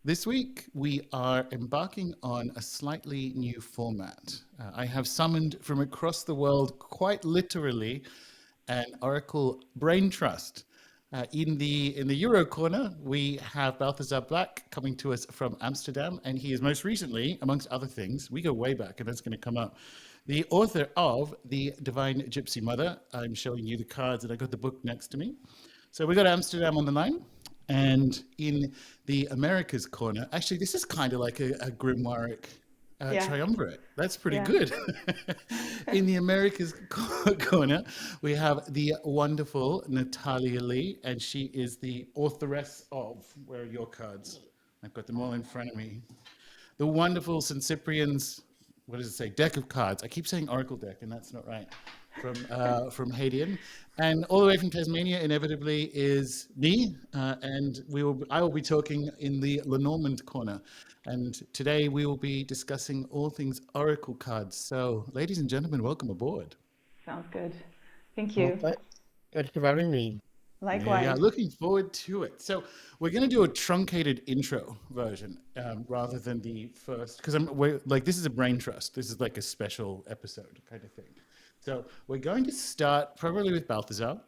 This week, we are embarking on a slightly new format. I have summoned from across the world, quite literally, an Oracle Brain Trust. In the Euro corner, we have Balthazar Blacke coming to us from Amsterdam, and he is most recently, amongst other things, we go way back, and that's going to come up, the author of The Divine Gypsy Mother. I'm showing you the cards, and I got the book next to me. So we got Amsterdam on the line. And in the Americas corner, actually, this is kind of like a grimoire Yeah, triumvirate. That's pretty yeah. good. In the Americas corner, we have the wonderful Natalia Lee, and she is the authoress of, where are your cards? I've got them all in front of me. The wonderful St. Cyprian's, what does it say? Deck of cards. I keep saying Oracle deck, and that's not right. From Hadean, and all the way from Tasmania, inevitably, is me, and I will be talking in the Lenormand corner, and today we will be discussing all things Oracle cards. So, ladies and gentlemen, welcome aboard. Sounds good. Thank Well, you. thank you for having me. Yeah, Likewise. looking forward to it. So we're going to do a truncated intro version rather than the first, because this is a brain trust. This is like a special episode kind of thing. So we're going to start probably with Balthazar.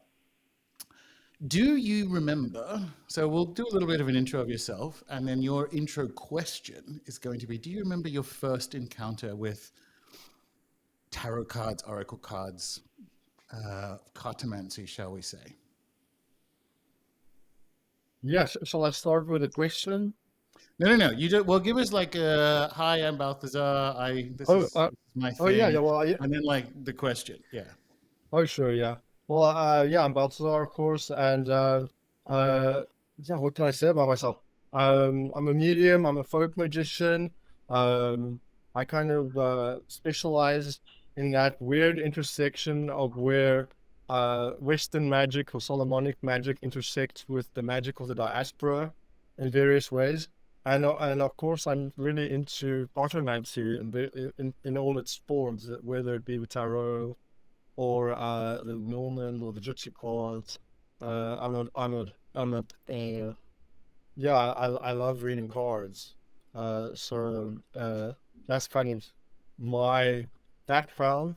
Do you remember? So we'll do a little bit of an intro of yourself, and then your intro question is going to be: do you remember your first encounter with tarot cards, oracle cards, cartomancy, shall we say? Yes, shall I start with a question? No. You do, well, give us like a hi. I'm Balthazar. This Oh, is my yeah, thing, well, yeah. and then like the question. Yeah. Oh, sure, yeah. Well, yeah, I'm Balthazar, of course, and yeah, what can I say about myself? I'm a medium. I'm a folk magician. I kind of specialize in that weird intersection of where Western magic or Solomonic magic intersects with the magic of the diaspora in various ways. And of course, I'm really into cartomancy in all its forms, whether it be with tarot or the Norman or the Gypsy cards. Yeah, I love reading cards. So that's kind of my background.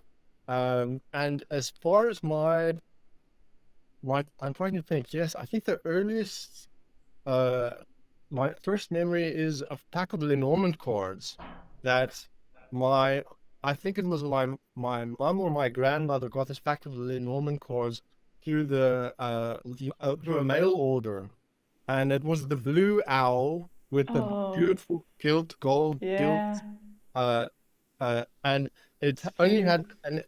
And as far as I'm trying to think. Yes, I think the earliest, uh, my first memory is a pack of Lenormand cards that my, I think it was my mom or my grandmother got this pack of Lenormand cards through a mail order, and it was the blue owl with the Oh, beautiful gold gilt, yeah. uh, and it only had an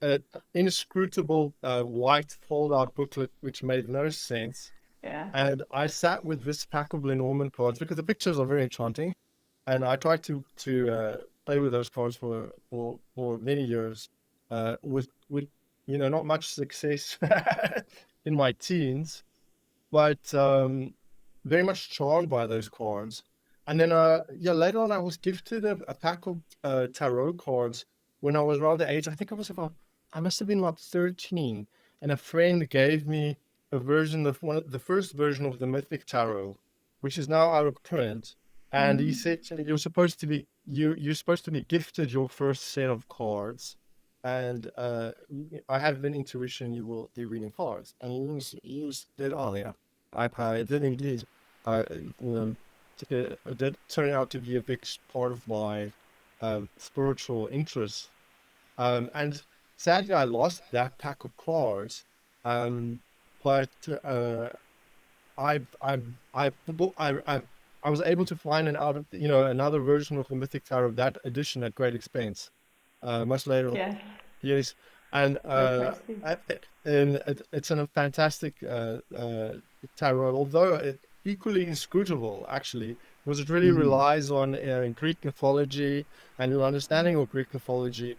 inscrutable white fold-out booklet which made no sense. Yeah. And I sat with this pack of Lenormand cards because the pictures are very enchanting, and I tried to play with those cards for many years, with not much success in my teens, but very much charmed by those cards. And then yeah, later on I was gifted a pack of tarot cards when I was around the age, I think I must have been about 13, and a friend gave me a version of the first version of the Mythic Tarot, which is now out of print. And he said to me, you're supposed to be gifted your first set of cards, and I have an intuition you will be reading cards. And he was dead on, yeah. I did indeed. Um, it did turn out to be a big part of my spiritual interest. And sadly, I lost that pack of cards. Um, but I, I, I, I was able to find another version of the Mythic Tower of that edition at great expense. Much later, Yes. yes, and Likewise too. it's a fantastic tarot, although equally inscrutable actually, because it really relies on Greek mythology and your understanding of Greek mythology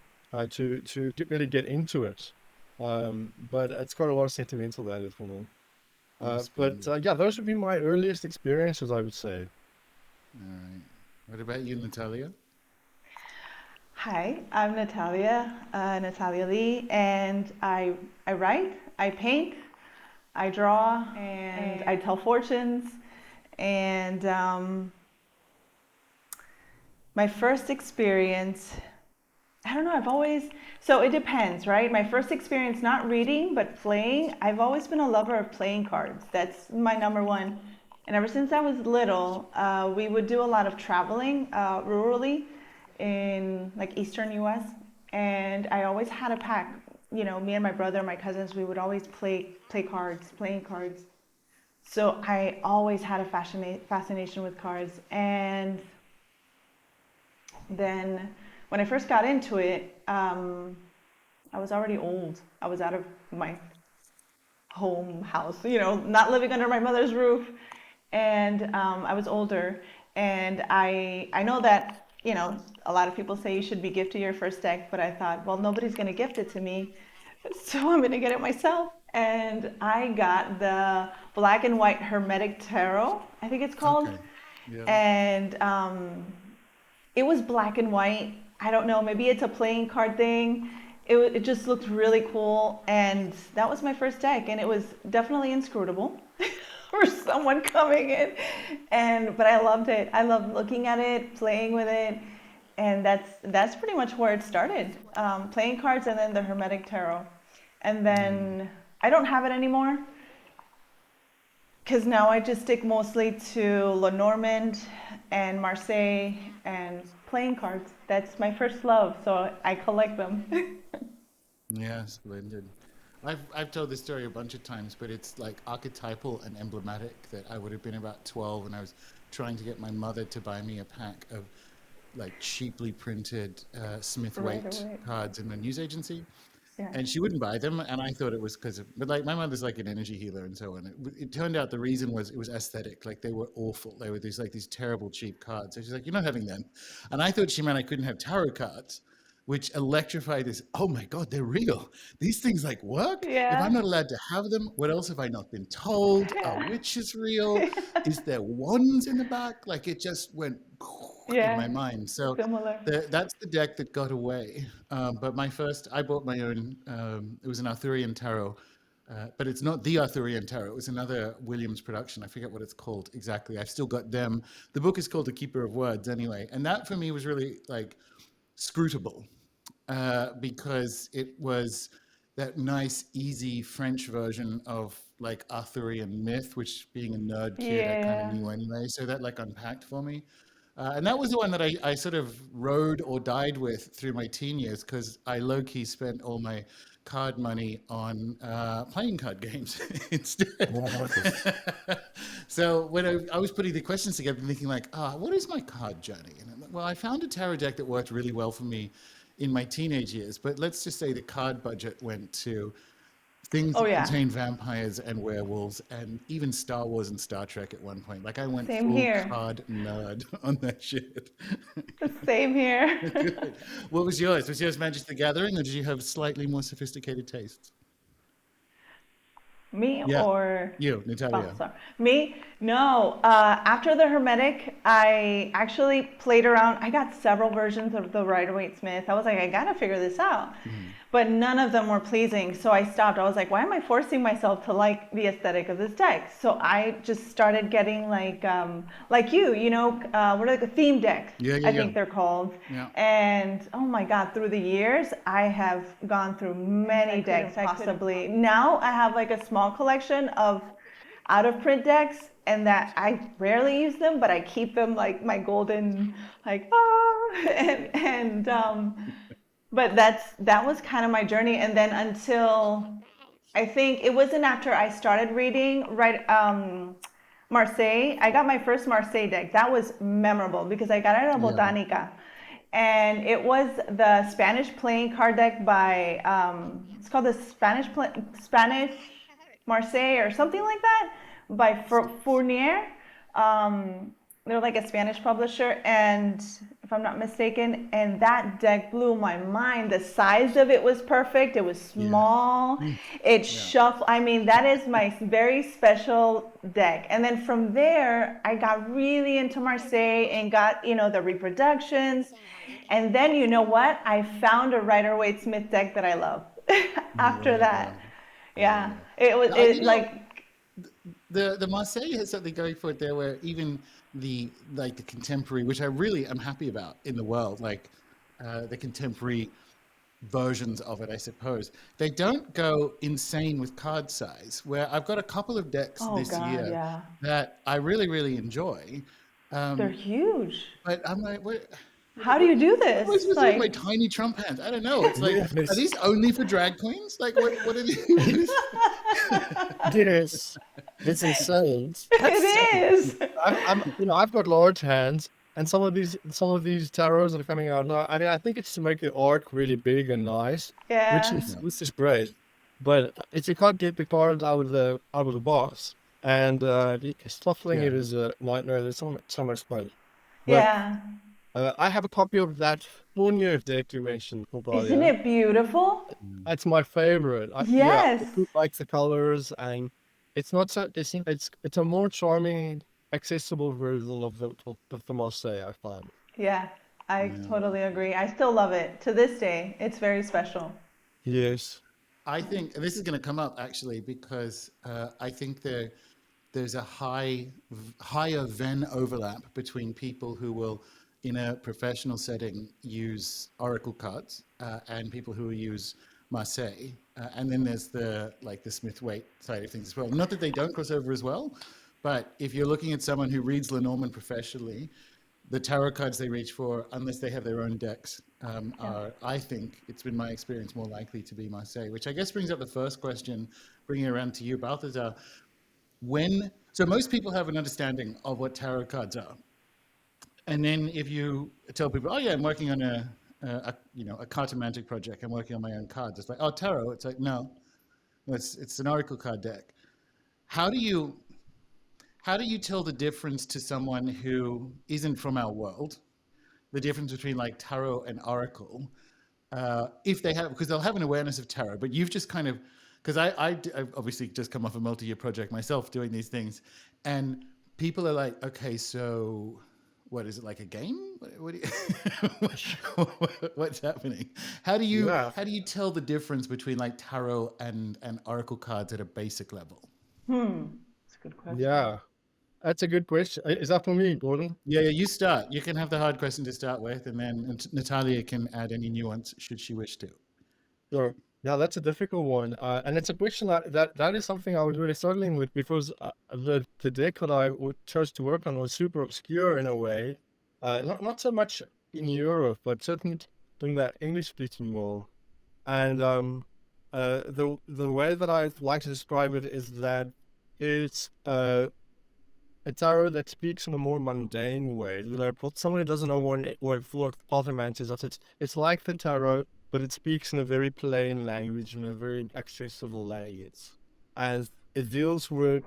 to really get into it. But it's got a lot of sentimental value for me. Yeah, those would be my earliest experiences, I would say. All right. What about you, Natalia? Hi, I'm Natalia Lee, and I write, I paint, I draw, and I tell fortunes, and My first experience, I don't know, so it depends, right? My first experience, not reading, but playing, I've always been a lover of playing cards. That's my number one. And ever since I was little, we would do a lot of traveling rurally in like Eastern US. And I always had a pack. Me and my brother, my cousins, we would always play cards, playing cards. So I always had a fascination with cards. And then when I first got into it, I was already old. I was out of my house, not living under my mother's roof. And I was older. And I know that, a lot of people say you should be gifted your first deck, but I thought, well, nobody's going to gift it to me. So I'm going to get it myself. And I got the Black and White Hermetic Tarot, I think it's called. Okay. Yeah. And it was black and white. I don't know, maybe it's a playing card thing. It just looked really cool. And that was my first deck. And it was definitely inscrutable for someone coming in. But I loved it. I loved looking at it, playing with it. And that's pretty much where it started. Playing cards and then the Hermetic Tarot. And then I don't have it anymore because now I just stick mostly to Lenormand and Marseille and playing cards. That's my first love, so I collect them. Yeah, splendid. I've told this story a bunch of times, but it's like archetypal and emblematic that I would have been about 12 and I was trying to get my mother to buy me a pack of like cheaply printed Smith Right Waite away. cards in the news agency. Yeah. And she wouldn't buy them, and I thought it was because of, but like my mother's like an energy healer and so on. It turned out the reason was it was aesthetic. Like they were awful. They were these terrible cheap cards. So she's like, "You're not having them," and I thought she meant I couldn't have tarot cards, which electrified this. Oh my God, they're real. These things like work. If I'm Yeah. not allowed to have them, what else have I not been told? A witch is real. Is there wands in the back? Like it just went in my Yeah. mind. So Similar. that's the deck that got away. But I bought my own. It was an Arthurian tarot, but it's not the Arthurian tarot. It was another Williams production. I forget what it's called exactly. I've still got them. The book is called The Keeper of Words anyway. And that for me was really like scrutable because it was that nice, easy French version of like Arthurian myth, which being a nerd kid, I kind of Yeah. knew anyway. So that like unpacked for me. And that was the one that I sort of rode or died with through my teen years because I low-key spent all my card money on playing card games instead. So when I was putting the questions together, thinking like, what is my card journey? And I'm like, well, I found a tarot deck that worked really well for me in my teenage years, but let's just say the card budget went to things Oh that yeah. contain vampires and werewolves and even Star Wars and Star Trek at one point. Like I went Same full here. card nerd on that shit. Same here. Good. What was yours? Was yours Magic the Gathering or did you have slightly more sophisticated tastes? Me Yeah, or you, Natalia. Balthazar? Me? No. After the Hermetic, I actually played around. I got several versions of the Rider-Waite-Smith. I was like, I gotta figure this out. But none of them were pleasing. So I stopped. I was like, why am I forcing myself to like the aesthetic of this deck? So I just started getting like what are the theme deck? Yeah, yeah, I yeah. think they're called. Yeah. And oh my God, through the years, I have gone through many decks possibly. Now I have like a small collection of out of print decks and that I rarely use them, but I keep them like my golden, like, but that was kind of my journey. And then until I think it wasn't after I started reading, right, Marseille. I got my first Marseille deck. That was memorable because I got it at a Yeah. Botanica. And it was the Spanish playing card deck by, it's called the Spanish Marseille or something like that by Fournier. They're like a Spanish publisher, and if I'm not mistaken, and that deck blew my mind. The size of it was perfect. It was Yeah. small. Mm. It Yeah. shuffled. I mean, that is my very special deck. And then from there, I got really into Marseille and got, the reproductions. And then you know what? I found a Rider-Waite-Smith deck that I love after There you that. go. There you Yeah. go. It was You it know, like the Marseille has something going for it there where even the contemporary, which I really am happy about in the world, like the contemporary versions of it, I suppose. They don't go insane with card size, where I've got a couple of decks Oh this God, year yeah. that I really, really enjoy. They're Um, huge. but I'm like, How do you do what am I this? supposed to do with my Like, tiny Trump hands? I don't know. It's like, are Yes, these only for drag queens? Like, what are these? yes, it's insane. That's it is. I've got large hands, and some of these tarots that are coming out now. I mean, I think it's to make the art really big and nice, which Yeah. is which is great. But it's you can't get the cards out of the box, and stuffing Yeah. it is a nightmare. There's so much fun. But Yeah. I have a copy of that Fournier deck you mentioned, Isn't Natalia. it beautiful? That's my favorite. Yeah, Yes. I do like the colors, and it's not so. It's a more charming, accessible version of the Marseille, I find. Yeah. I Yeah. totally agree. I still love it. To this day, it's very special. Yes. I think this is going to come up actually because I think there's a higher Venn overlap between people who will, in a professional setting, use oracle cards and people who use Marseille, and then there's the Smith Waite side of things as well. Not that they don't cross over as well, but if you're looking at someone who reads Lenormand professionally, the tarot cards they reach for, unless they have their own decks, Yeah. are, I think, it's been my experience, more likely to be Marseille, which I guess brings up the first question, bringing it around to you, Balthazar. So most people have an understanding of what tarot cards are. And then if you tell people, oh yeah, I'm working on a cartomantic project, I'm working on my own cards. It's like, oh, tarot. It's like, no, it's an oracle card deck. How do you how do you tell the difference to someone who isn't from our world, the difference between like tarot and oracle, if they have, because they'll have an awareness of tarot, but you've just kind of, because I've obviously just come off a multi-year project myself doing these things, and people are like, okay, so what is it, like a game? What do you, what's happening? Yeah. How do you tell the difference between like tarot and oracle cards at a basic level? It's a good question. Yeah. That's a good question. Is that for me, Gordon? Yeah, yeah, you start. You can have the hard question to start with, and then Natalia can add any nuance should she wish to. Sure. Yeah, that's a difficult one, and it's a question that is something I was really struggling with because the deck that chose to work on was super obscure in a way, not so much in Europe, but certainly in that English speaking world. And the way that I like to describe it is that it's a tarot that speaks in a more mundane way. Like, what someone who doesn't know what Parliament is, that it's like the tarot, but it speaks in a very plain language, in a very accessible language. And it deals with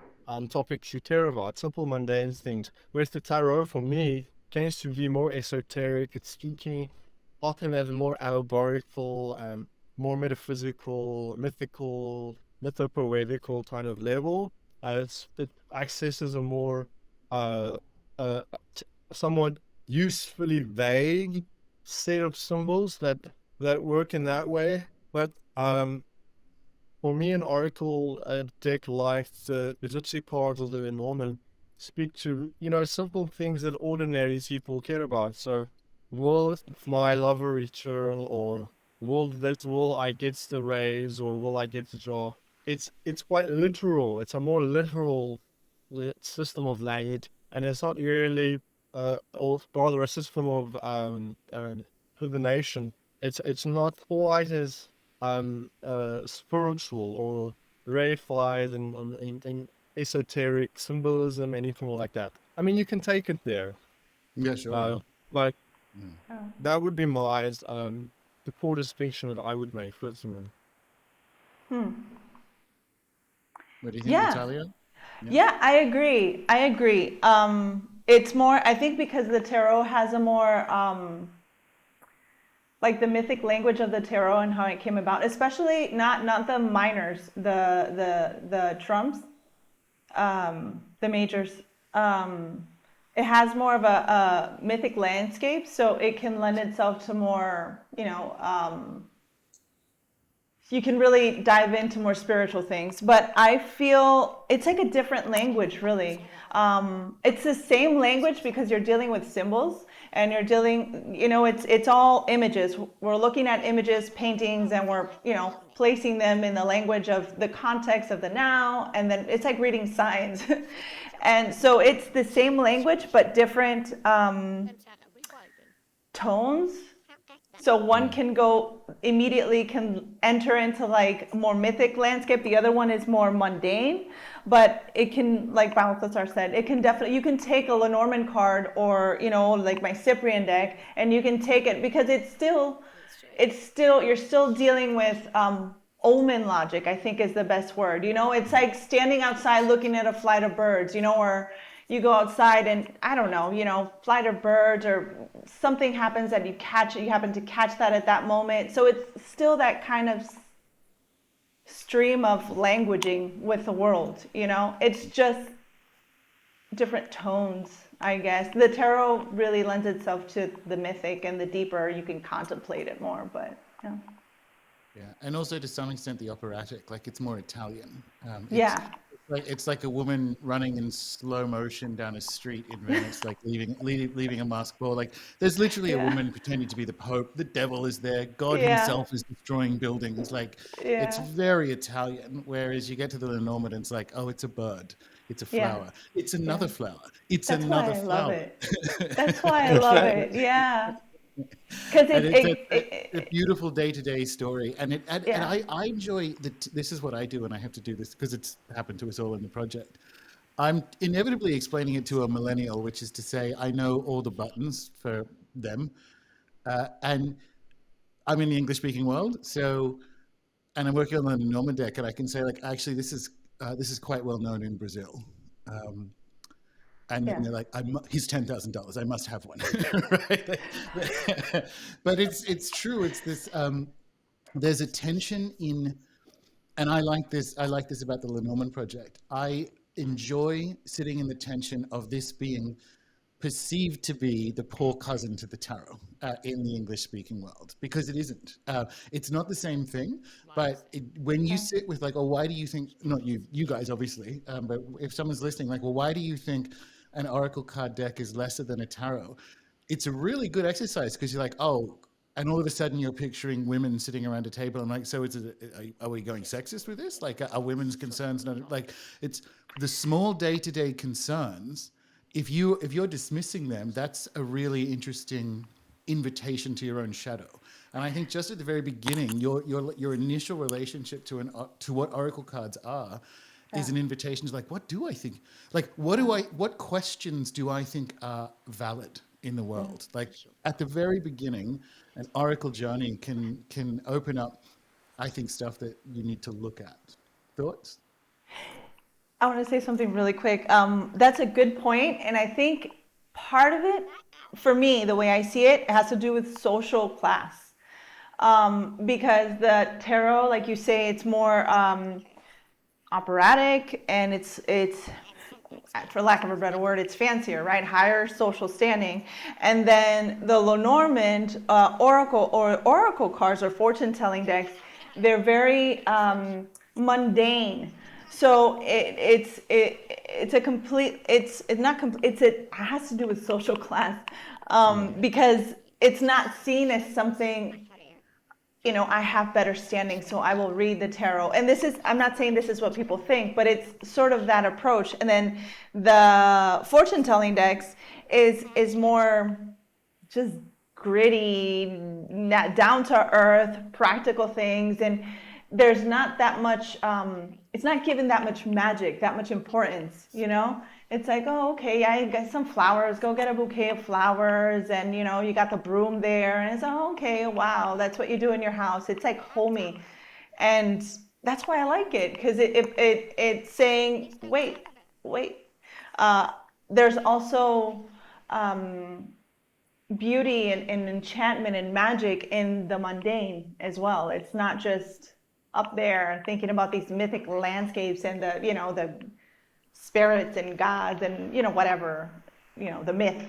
topics you care about, simple mundane things. Whereas the tarot, for me, tends to be more esoteric. It's speaking often at a more allegorical, more metaphysical, mythical, mythopoetical kind of level. It accesses a more uh, uh, somewhat usefully vague set of symbols that work in that way. But for me, an oracle deck like the Gypsy part or the Norman speak to simple things that ordinary people care about. So, will my lover return, or will I get the raise, or will I get the draw? It's quite literal. It's a more literal system of language, and it's not really or rather a system of divination. It's not quite as spiritual or reified and esoteric symbolism, anything like that. I mean, you can take it there, Yeah, sure. uh, but Oh. that would be my the core distinction that I would make personally. What do you think, Yeah. Natalia? Yeah. Yeah, I agree. I agree. It's more, I think because the tarot has a more, like the mythic language of the tarot and how it came about, especially not the minors, the trumps, the majors. It has more of a mythic landscape, so it can lend itself to more, you can really dive into more spiritual things. But I feel it's like a different language, really. It's the same language because you're dealing with symbols and you're dealing, it's all images. We're looking at images, paintings, and we're, placing them in the language of the context of the now. And then it's like reading signs. And so it's the same language, but different tones. So one can can enter into like more mythic landscape. The other one is more mundane, but it can, like Balthazar said, it can definitely, you can take a Lenormand card or, like my Cyprian deck, and you can take it because you're still dealing with, omen logic, I think is the best word. It's like standing outside looking at a flight of birds, or you go outside and I don't know, flight of birds or something happens that you happen to catch that at that moment. So it's still that kind of stream of languaging with the world, it's just different tones, I guess. The tarot really lends itself to the mythic, and the deeper you can contemplate it more, but Yeah, and also to some extent the operatic, like it's more Italian. Yeah. It's like a woman running in slow motion down a street in Venice, like leaving a masked ball. Like there's literally a woman pretending to be the Pope. The devil is there. God Yeah. himself is destroying buildings. Like it's very Italian. Whereas you get to the Lenormand, and it's like, oh, it's a bird. It's a flower. It's another flower. It's That's another why I love flower. it. That's why I love it. Yeah. Because And it's a beautiful day-to-day story, and I enjoy this is what I do, and I have to do this because it's happened to us all in the project. I'm inevitably explaining it to a millennial, which is to say I know all the buttons for them, and I'm in the English-speaking world, so and I'm working on the Norman deck, and I can say like actually this is quite well known in Brazil. And then they're like, he's $10,000. I must have one, right? But it's true. It's this. There's a tension in, and I like this. I like this about the Lenormand project. I enjoy sitting in the tension of this being perceived to be the poor cousin to the tarot in the English-speaking world, because it isn't. It's not the same thing. But when you sit with like, oh, why do you think? Not you guys, obviously. But if someone's listening, like, well, why do you think an oracle card deck is lesser than a tarot? It's a really good exercise because you're like, oh, and all of a sudden you're picturing women sitting around a table and like, so are we going sexist with this? Like, are women's concerns not like? It's the small day-to-day concerns. If you're dismissing them, that's a really interesting invitation to your own shadow. And I think just at the very beginning, your initial relationship to what oracle cards are is an invitation to like, what do I think? Like, what questions do I think are valid in the world? Like at the very beginning, an oracle journey can open up, I think, stuff that you need to look at. Thoughts? I want to say something really quick. That's a good point, and I think part of it, for me, the way I see it, it has to do with social class. Because the tarot, like you say, it's more operatic, and it's for lack of a better word, it's fancier, right? Higher social standing. And then the Lenormand oracle cards or fortune telling decks, they're very mundane. So it has to do with social class, because it's not seen as something, I have better standing, so I will read the tarot. And I'm not saying this is what people think, but it's sort of that approach. And then the fortune telling decks is more just gritty, down to earth, practical things. And there's not that much, it's not given that much magic, that much importance, It's like, oh, okay, yeah, you got some flowers, go get a bouquet of flowers, and, you got the broom there, and it's, oh, okay, wow, that's what you do in your house. It's like homey. And that's why I like it, because it's saying, wait. There's also beauty and enchantment and magic in the mundane as well. It's not just up there thinking about these mythic landscapes and the spirits and gods and whatever, the myth.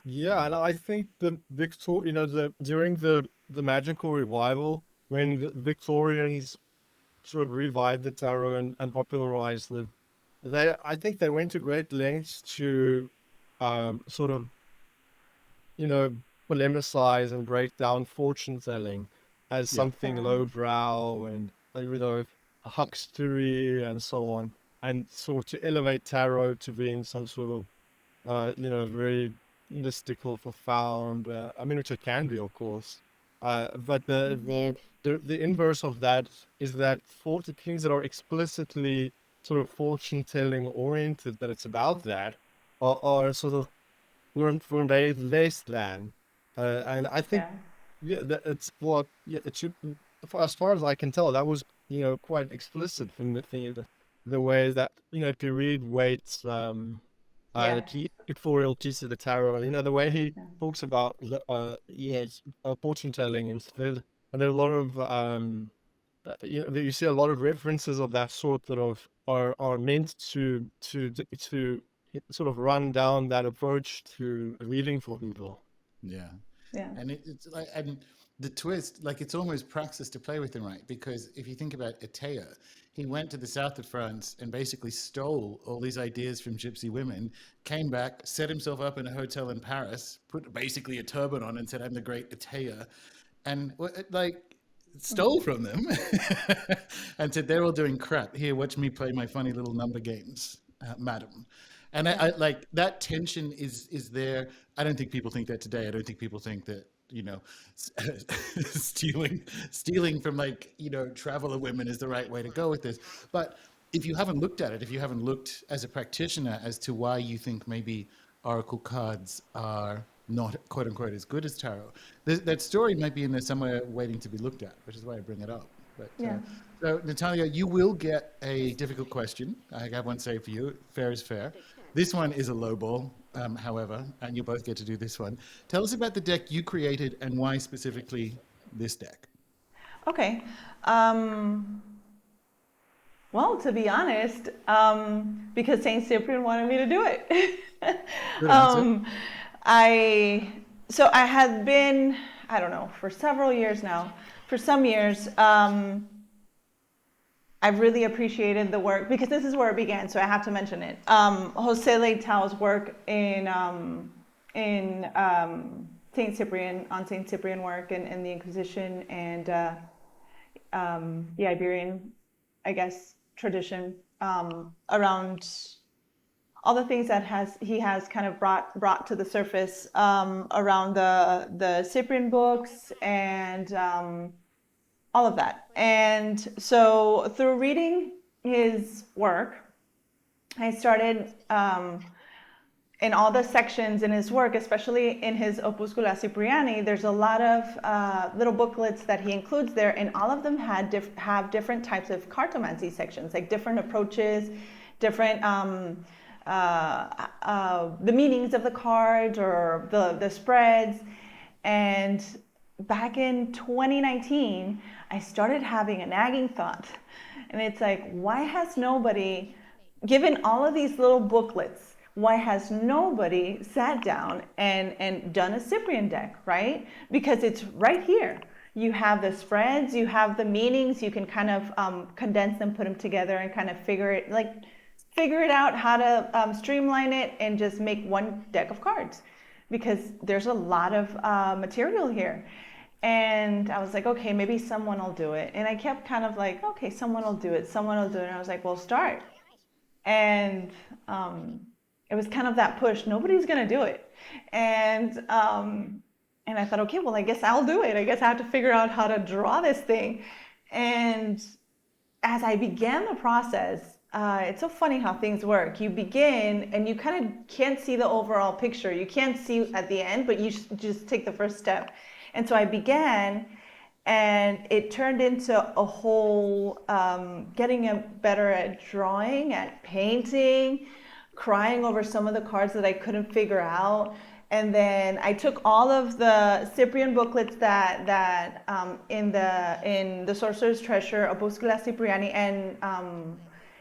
Yeah, and I think during the magical revival, when the Victorians sort of revived the tarot and popularized it, I think they went to great lengths to sort of, you know, polemicize and break down fortune telling as Yeah. something Yeah. lowbrow and, huckstery and so on, and sort of to elevate tarot to being some sort of, very mystical, profound. I mean, which it can be, of course. But the inverse of that is that for the things that are explicitly sort of fortune telling oriented, that it's about that, are sort of from very less than. And I think, Yeah. yeah, that it's what, yeah, it should, as far as I can tell, that was, quite explicit from the way that, if you read Waite's, Yeah. pictorial piece of the tarot, the way he Yeah. talks about, fortune telling and there are a lot of, you see a lot of references of that sort that are meant to sort of run down that approach to reading for people. Yeah. Yeah. And it's like, and the twist, like it's almost praxis to play with him, right? Because if you think about Atea, he went to the south of France and basically stole all these ideas from gypsy women, came back, set himself up in a hotel in Paris, put basically a turban on and said, I'm the great Atea. And like, stole from them and said, they're all doing crap. Here, watch me play my funny little number games, madam. And I Yeah. like that tension is there. I don't think people think that today. I don't think people think that, stealing from like, traveler women is the right way to go with this. But if you haven't looked at it, if you haven't looked as a practitioner as to why you think maybe oracle cards are not quote unquote as good as tarot, that story might be in there somewhere waiting to be looked at, which is why I bring it up. But Yeah. so Natalia, you will get a difficult question. I have one saved for you. Fair is fair. This one is a low ball, however, and you both get to do this one. Tell us about the deck you created and why specifically this deck. Okay. Well, to be honest, because Saint Cyprian wanted me to do it. Good answer. um, I had been, I don't know, for several years now. For some years, I've really appreciated the work because this is where it began, so I have to mention it. Jose Leitao's work in Saint Cyprian, on Saint Cyprian work and the Inquisition and the Iberian, I guess, tradition around all the things that he has kind of brought to the surface around the Cyprian books and all of that. And so through reading his work, I started in all the sections in his work, especially in his Opuscula Cypriani, there's a lot of little booklets that he includes there, and all of them have different types of cartomancy sections, like different approaches, different the meanings of the cards or the spreads. And back in 2019, I started having a nagging thought, and it's like, why has nobody, given all of these little booklets, why has nobody sat down and done a Cyprian deck, right? Because it's right here. You have the spreads, you have the meanings, you can kind of condense them, put them together, and kind of figure it out how to streamline it and just make one deck of cards, because there's a lot of material here. And I was like, okay, maybe someone will do it. And I kept kind of like, okay, someone will do it, someone will do it. And I was like, well, start. And it was kind of that push. Nobody's gonna do it. And I thought, okay, well, I guess I'll do it. I guess I have to figure out how to draw this thing. And as I began the process, it's so funny how things work. You begin and you kind of can't see the overall picture. You can't see at the end, but you just take the first step. And so I began, and it turned into a whole getting better at drawing, at painting, crying over some of the cards that I couldn't figure out. And then I took all of the Cyprian booklets that in the Sorcerer's Treasure, Opuscula Cypriani, and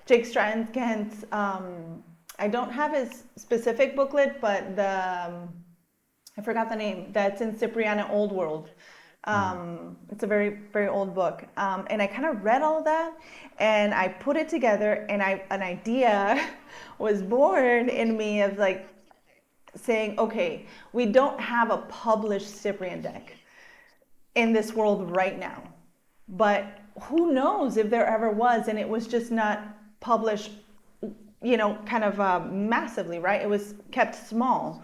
Jake Stratton-Kent's. I don't have his specific booklet, but I forgot the name. That's in Cypriana Old World. It's a very, very old book. And I kind of read all that and I put it together, and an idea was born in me of like saying, okay, we don't have a published Cyprian deck in this world right now, but who knows if there ever was, and it was just not published, kind of massively, right? It was kept small,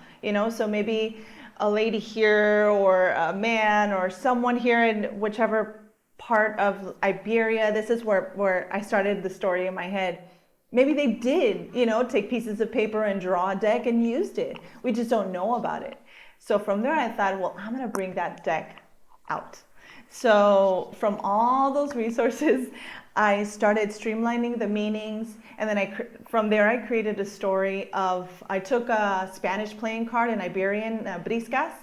so maybe a lady here or a man or someone here in whichever part of Iberia. This is where I started the story in my head. Maybe they did, take pieces of paper and draw a deck and used it. We just don't know about it. So from there I thought, well, I'm going to bring that deck out. So from all those resources, I started streamlining the meanings, and then from there I created a story of, I took a Spanish playing card, an Iberian briscas,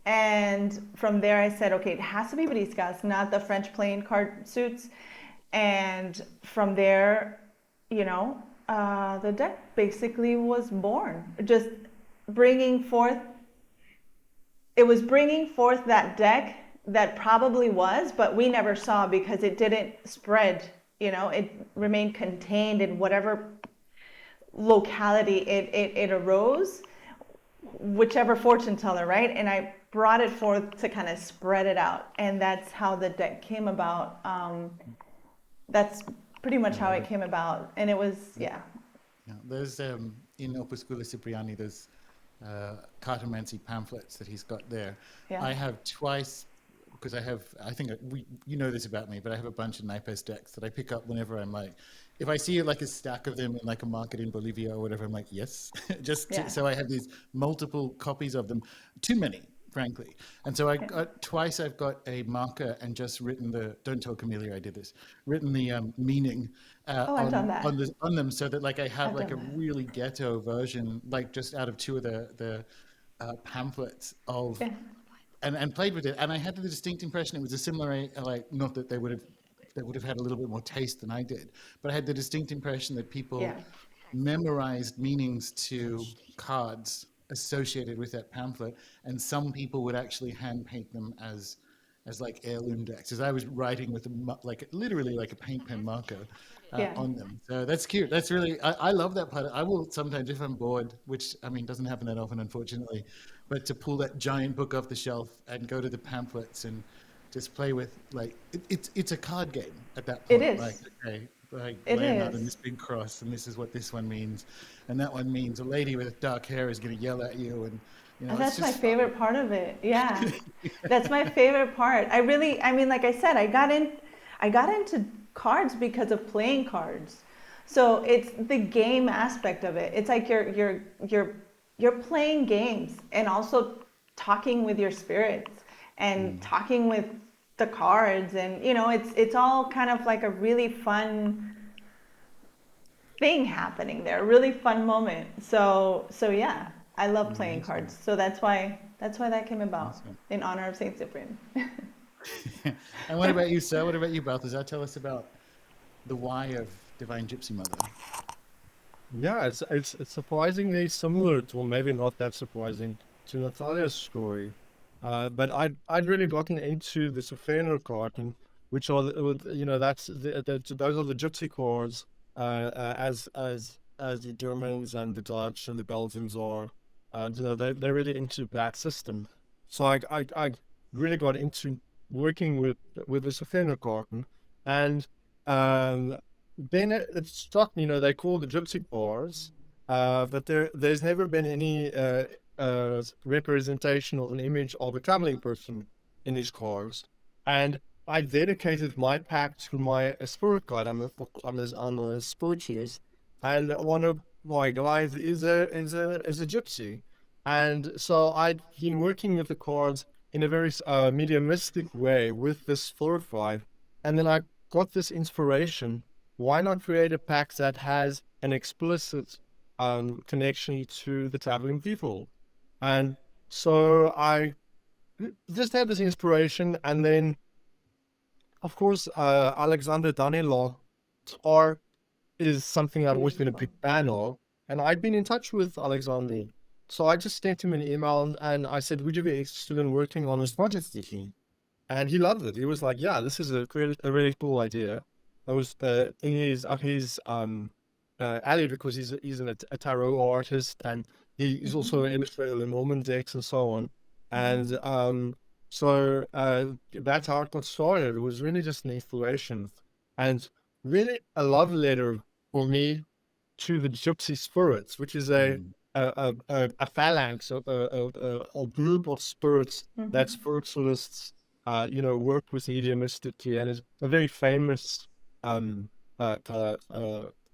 and from there I said, okay, it has to be briscas, not the French playing card suits. And from there, the deck basically was born. Just bringing forth, it was bringing forth that deck that probably was, but we never saw because it didn't spread. It remained contained in whatever locality it arose, whichever fortune teller, right? And I brought it forth to kind of spread it out, and that's how the deck came about. That's pretty much how it came about, and it was, yeah. There's in Opuscula Cipriani, there's cartomancy pamphlets that he's got there. Yeah. I have twice, because I think you know this about me, but I have a bunch of naipes decks that I pick up whenever I'm like, if I see like a stack of them in like a market in Bolivia or whatever, I'm like, yes, so I have these multiple copies of them, too many, frankly. And so I've got a marker and just written don't tell Camelia I did this, written the meaning I've done that. on them, so that like I have I've like a done that. really ghetto version, like just out of two of the pamphlets of, Yeah. and played with it. And I had the distinct impression it was a similar, like, not that they would have had a little bit more taste than I did, but I had the distinct impression that people memorized meanings to cards associated with that pamphlet, and some people would actually hand paint them as like heirloom decks, as I was writing with literally like a paint pen marker on them. So that's cute. That's really, I love that part. I will sometimes, if I'm bored, which I mean doesn't happen that often, unfortunately, but to pull that giant book off the shelf and go to the pamphlets and just play with, like, it's a card game at that point. It is. Like, okay, like It Leonard is. and this big cross, and this is what this one means, and that one means a lady with dark hair is going to yell at you, and That's my favorite part of it. Yeah, that's my favorite part. I mean, like I said, I got into cards because of playing cards. So it's the game aspect of it. It's like you're playing games and also talking with your spirits and talking with the cards, and it's all kind of like a really fun thing happening there, a really fun moment. So yeah, I love playing cards. So that's why that came about, in honor of Saint Cyprian. And what about you, sir? What about you, Balthazar? Tell us about the why of Divine Gypsy Mother. Yeah, it's surprisingly similar to, or maybe not that surprising, to Natalia's story. But I'd really gotten into the Sofener carton, which are those are the gypsy cards, as the Germans and the Dutch and the Belgians are. They're really into that system. So I really got into working with the Sofener carton, and then it struck me, they call the gypsy bars, but there's never been any representation of an image of a traveling person in these cars. And I dedicated my pack to my spirit guide. I'm a spiritist, and one of my guides is a gypsy. And so I'd been working with the cards in a very mediumistic way with this spirit guide, and then I got this inspiration. Why not create a pack that has an explicit connection to the traveling people? And so I just had this inspiration, and then, of course, Alexander Danilov art is something I've always been a big fan of, and I'd been in touch with Alexander. So I just sent him an email, and I said, would you be interested in working on his project with me? and he loved it. He was like, "Yeah, this is a really cool idea." I was in his alley because a tarot artist, and he's also an illustrator of the Norman decks and so on. And so that's how it got started. It was really just an inspiration, and really a love letter for me to the gypsy spirits, which is Mm. a phalanx, a group of spirits that Mm-hmm. spiritualists, work with mediumistically, and is a very famous um,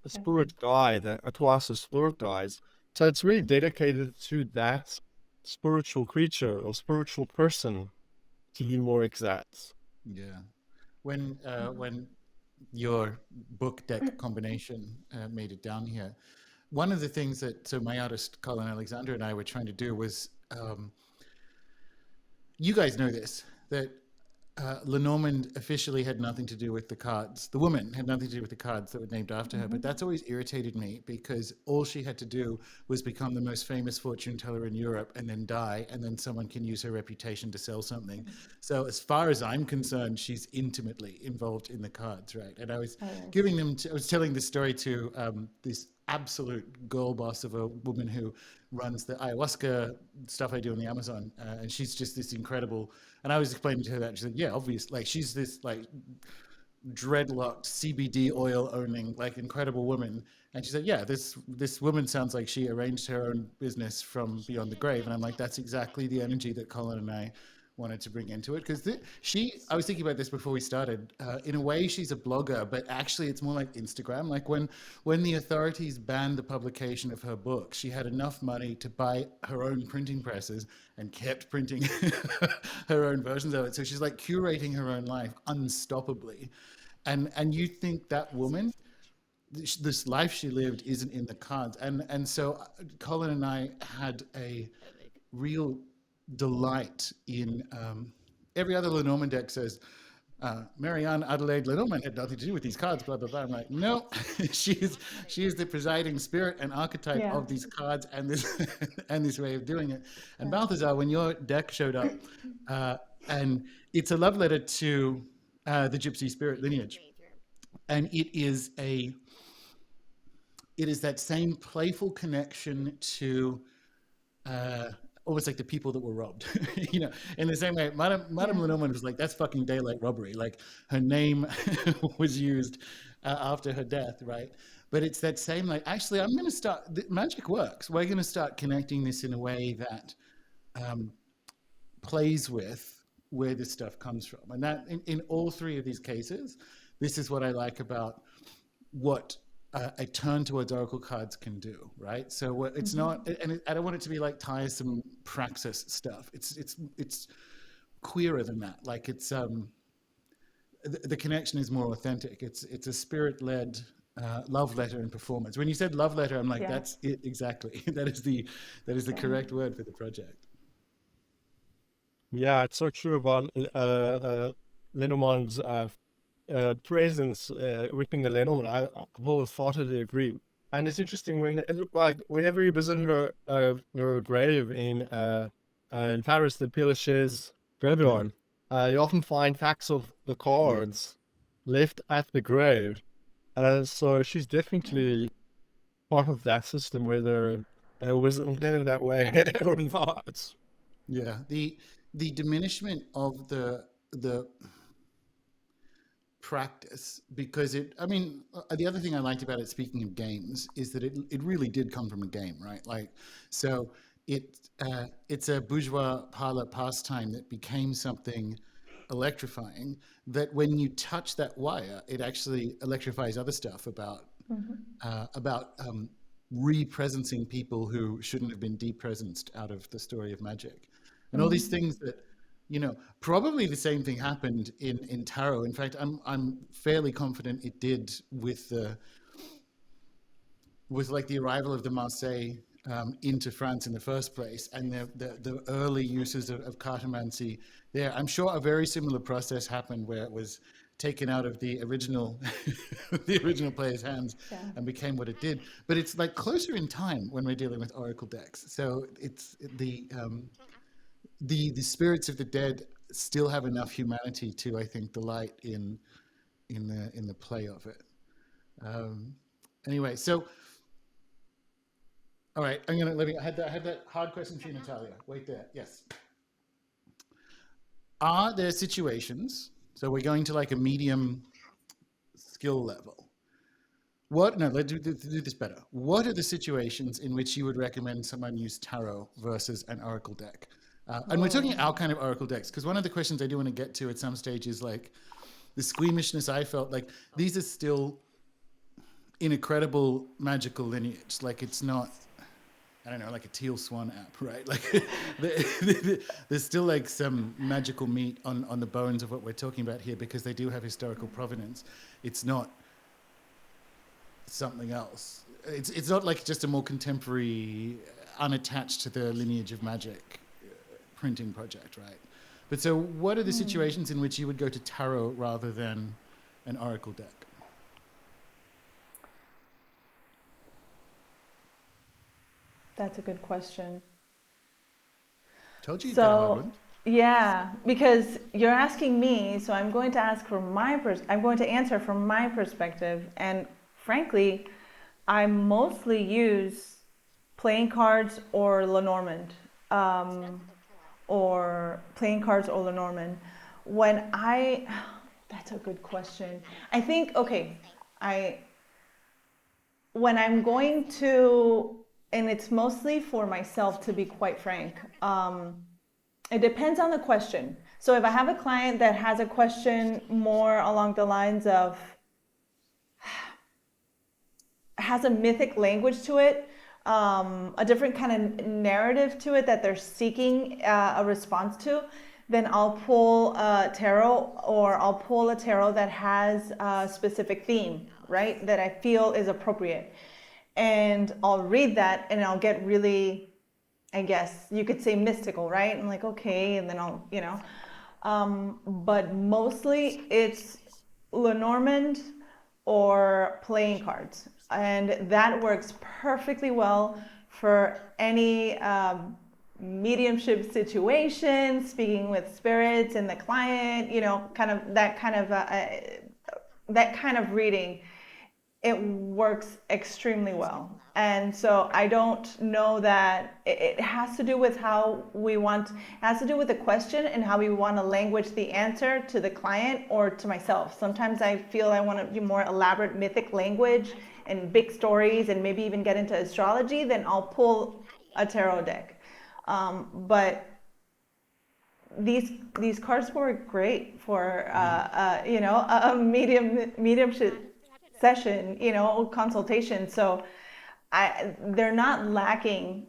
spirit guide, a class of spirit guides. So it's really dedicated to that spiritual creature or spiritual person, to be more exact. Yeah. When your book deck combination made it down here, one of the things that so my artist Colin Alexander and I were trying to do was, you guys know this, that Lenormand officially had nothing to do with the cards. The woman had nothing to do with the cards that were named after her, but that's always irritated me because all she had to do was become the most famous fortune teller in Europe and then die, and then someone can use her reputation to sell something. So as far as I'm concerned, she's intimately involved in the cards, right? And I was I was telling this story to this absolute girl boss of a woman who runs the ayahuasca stuff I do on the Amazon, and she's just this incredible. And I was explaining to her that she said, "Yeah, obvious. Like she's this like dreadlocked CBD oil owning like incredible woman." And she said, "Yeah, this woman sounds like she arranged her own business from beyond the grave." And I'm like, "That's exactly the energy that Colin and I wanted to bring into it." Because I was thinking about this before we started. In a way, she's a blogger, but actually, it's more like Instagram. Like when the authorities banned the publication of her book, she had enough money to buy her own printing presses and kept printing her own versions of it. So she's like curating her own life unstoppably. And you think that woman, this life she lived, isn't in the cards. And so Colin and I had a real delight in every other Lenormand deck says Marianne Adelaide Lenormand had nothing to do with these cards, blah blah blah. I'm like, no, she is the presiding spirit and archetype Yeah. of these cards and this and this way of doing it. And Balthazar, when your deck showed up, and it's a love letter to the Gypsy spirit lineage, and it is that same playful connection to almost like the people that were robbed, in the same way, Madame Lenormand was like, that's fucking daylight robbery. Like her name was used after her death, right? But it's that same, like, actually, I'm going to magic works. We're going to start connecting this in a way that plays with where this stuff comes from. And that in all three of these cases, this is what I like about what a turn towards oracle cards can do, right? So it's not, and I don't want it to be like tiresome praxis stuff. It's queerer than that. Like it's the connection is more authentic. It's a spirit-led love letter and performance. When you said love letter, I'm like, that's it exactly. That is the correct word for the project. Yeah, it's so true about Lenormand's presence within the Lenormand. I wholeheartedly agree. And it's interesting whenever you visit her grave in Paris, the Père Lachaise graveyard, you often find packs of the cards left at the grave. So she's definitely part of that system, whether it was intended that way or not. Yeah, the diminishment of the practice, because the other thing I liked about it, speaking of games, is that it really did come from a game, right? Like, so it's a bourgeois parlor pastime that became something electrifying, that when you touch that wire, it actually electrifies other stuff about represencing people who shouldn't have been depresenced out of the story of magic, and all these things that, probably the same thing happened in tarot. In fact, I'm fairly confident it did with like the arrival of the Marseille into France in the first place, and the early uses of cartomancy there. I'm sure a very similar process happened where it was taken out of the original the original player's hands and became what it did. But it's like closer in time when we're dealing with oracle decks. So it's the spirits of the dead still have enough humanity to, I think, delight in the play of it. Um, anyway, so all right, I'm gonna let me. I had that hard question for you, Natalia. Wait there. Yes. Are there situations? So we're going to like a medium skill level. What? No, let's do this better. What are the situations in which you would recommend someone use tarot versus an oracle deck? And we're talking our kind of oracle decks, because one of the questions I do want to get to at some stage is like the squeamishness I felt. Like these are still in incredible magical lineage. Like it's not, I don't know, like a teal swan app, right? Like there's still like some magical meat on the bones of what we're talking about here, because they do have historical provenance. It's not something else. It's not like just a more contemporary, unattached to the lineage of magic printing project, right? But so what are the situations in which you would go to tarot rather than an oracle deck? That's a good question. Told you you'd get a hard So, one. yeah, because you're asking me, so I'm going to I'm going to answer from my perspective. And frankly, I mostly use playing cards or Lenormand, um, or playing cards or Lenormand. When I, that's a good question. I think, okay, I when I'm going to, and it's mostly for myself, to be quite frank. It depends on the question. So if I have a client that has a question more along the lines of, has a mythic language to it, a different kind of narrative to it that they're seeking a response to, then I'll pull a tarot, or I'll pull a tarot that has a specific theme, right? That I feel is appropriate. And I'll read that and I'll get really, I guess you could say, mystical, right? I'm like, okay, and then but mostly it's Lenormand or playing cards. And that works perfectly well for any mediumship situation, speaking with spirits and the client, kind of that kind of reading. It works extremely well. And so I don't know that it has to do with how we want, it has to do with the question and how we want to language the answer to the client or to myself. Sometimes I feel I want to do more elaborate mythic language and big stories and maybe even get into astrology, then I'll pull a tarot deck. But these cards work great for a mediumship session, consultation. So they're not lacking.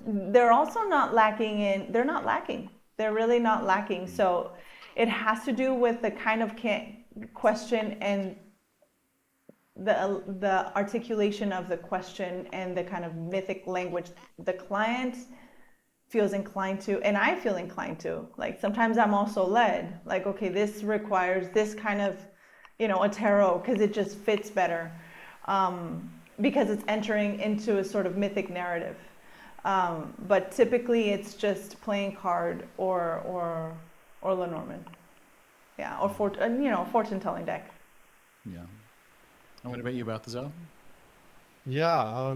They're also not lacking they're not lacking. They're really not lacking. So it has to do with the kind of question and the articulation of the question and the kind of mythic language the client feels inclined to, and I feel inclined to. Like sometimes I'm also led, like, okay, this requires this kind of, a tarot, because it just fits better, because it's entering into a sort of mythic narrative. But typically it's just playing card or Lenormand, yeah, or fortune telling deck. Yeah. And what about you, Balthazar? Yeah,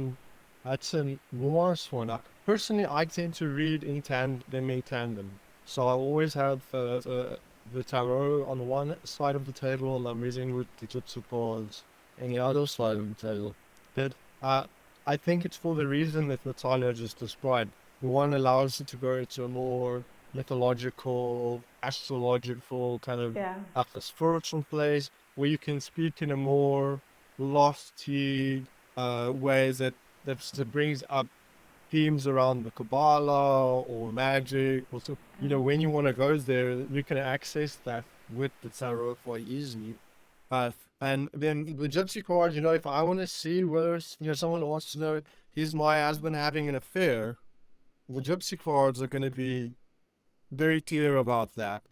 that's a nuanced one. Personally, I tend to read in tandem. So I always have the tarot on one side of the table, and I'm reading with the jitsu cards on the other side of the table. But I think it's for the reason that Natalia just described. One allows you to go into a more mythological, astrological kind of Yeah. a spiritual place where you can speak in a more lofty ways that brings up themes around the Kabbalah or magic. Also, when you want to go there, you can access that with the tarot quite easily. And then the gypsy card, if I want to see whether someone wants to know, is my husband having an affair? The gypsy cards are going to be very clear about that.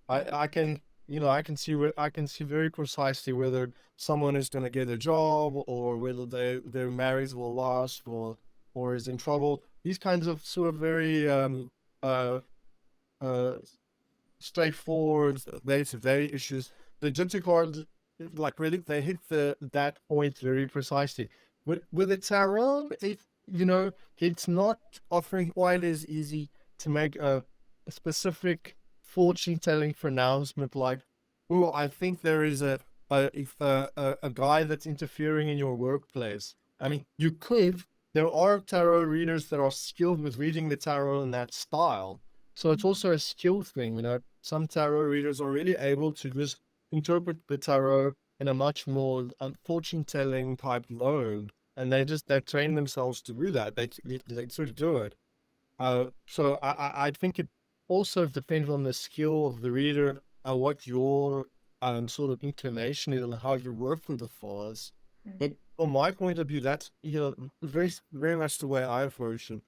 I can I can see very precisely whether someone is going to get a job, or whether their marriage will last, or is in trouble. These kinds of sort of very uh, uh, straightforward, day-to-day issues. The gypsy cards, like really, they hit that point very precisely. With the tarot, it's not offering quite as easy to make a specific fortune-telling pronouncement like, "Oh, I think there is a guy that's interfering in your workplace." I mean, you could. There are tarot readers that are skilled with reading the tarot in that style. So it's also a skill thing, Some tarot readers are really able to just interpret the tarot in a much more fortune-telling type mode, and they train themselves to do that. They sort of do it. So I think it also depends on the skill of the reader, what your sort of inclination is, and how you work with the flowers. But from my point of view, that's very very much the way I approach it.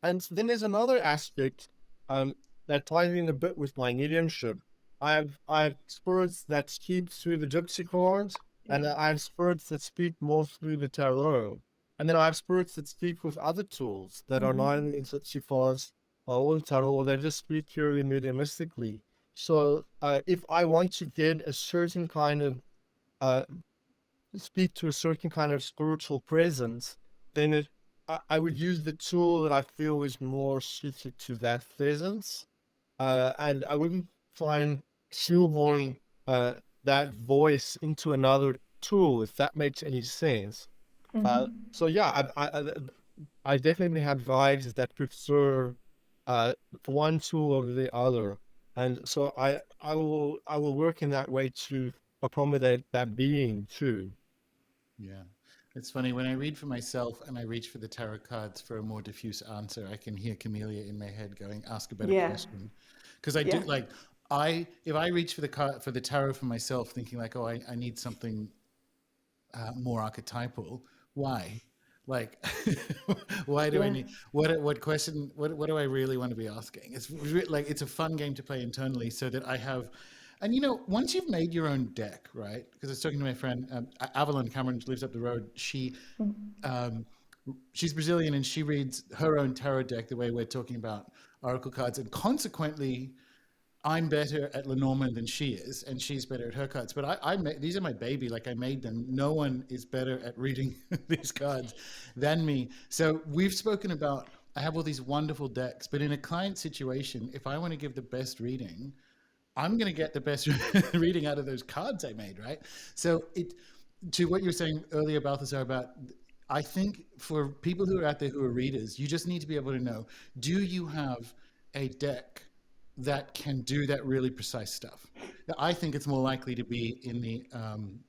And then there's another aspect that ties in a bit with my mediumship. I have spirits that speak through the gypsy cards, and I have spirits that speak more through the tarot. And then I have spirits that speak with other tools that are not in gypsy cards or tarot, or they just speak purely mediumistically. So if I want to get a certain kind of speak to a certain kind of spiritual presence, then I would use the tool that I feel is more suited to that presence. And I wouldn't try and shoehorn that voice into another tool, if that makes any sense. So yeah, I definitely have vibes that prefer one tool over the other, and so I will work in that way to accommodate that being too. Yeah. It's funny when I read for myself and I reach for the tarot cards for a more diffuse answer, I can hear Camellia in my head going, "Ask a better Yeah. question." Because I do Yeah. like if I reach for the card for the tarot for myself, thinking like, "Oh, I need something more archetypal." Why? Like, why do I Yeah. need what question? What do I really want to be asking? Like it's a fun game to play internally, so that I have. And once you've made your own deck, right? Because I was talking to my friend Avalon Cameron, who lives up the road. Um, she's Brazilian, and she reads her own tarot deck the way we're talking about oracle cards, and consequently, I'm better at Lenormand than she is, and she's better at her cards. But these are my baby. Like I made them. No one is better at reading these cards than me. So we've spoken about. I have all these wonderful decks, but in a client situation, if I want to give the best reading, I'm going to get the best reading out of those cards I made, right? So to what you were saying earlier, Balthazar, about I think for people who are out there who are readers, you just need to be able to know: do you have a deck that can do that really precise stuff? I think it's more likely to be in the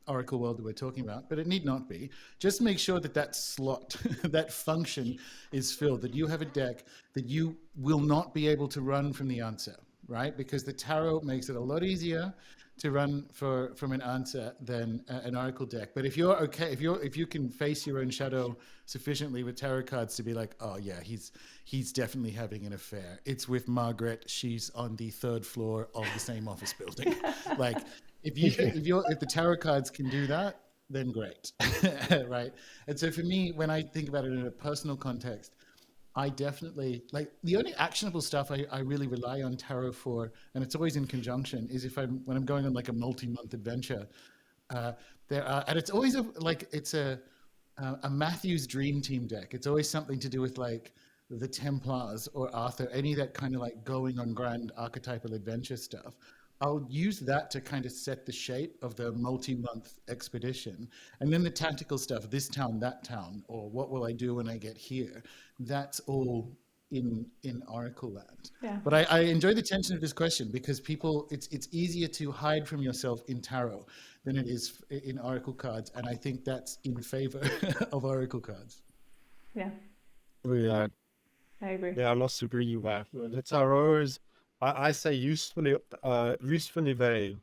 Oracle world that we're talking about, but it need not be. Just make sure that that slot, that function is filled, that you have a deck that you will not be able to run from the answer, right? Because the tarot makes it a lot easier to run from an answer than an oracle deck. But if you're okay, if you can face your own shadow sufficiently with tarot cards to be like, "Oh yeah, he's definitely having an affair. It's with Margaret. She's on the third floor of the same office building." Like if the tarot cards can do that, then great. Right? And so for me, when I think about it in a personal context, I definitely like the only actionable stuff I really rely on tarot for, and it's always in conjunction, is when I'm going on like a multi-month adventure. Uh, and it's always it's a Matthew's Dream Team deck. It's always something to do with like the Templars or Arthur, any of that kind of like going on grand archetypal adventure stuff. I'll use that to kind of set the shape of the multi-month expedition. And then the tactical stuff, this town, that town, or what will I do when I get here? That's all in Oracle land. Yeah. But I enjoy the tension of this question because it's easier to hide from yourself in tarot than it is in Oracle cards. And I think that's in favor of Oracle cards. Yeah. Yeah, I agree. yeah, I'm not super you that. The tarot is, I say usefully vague.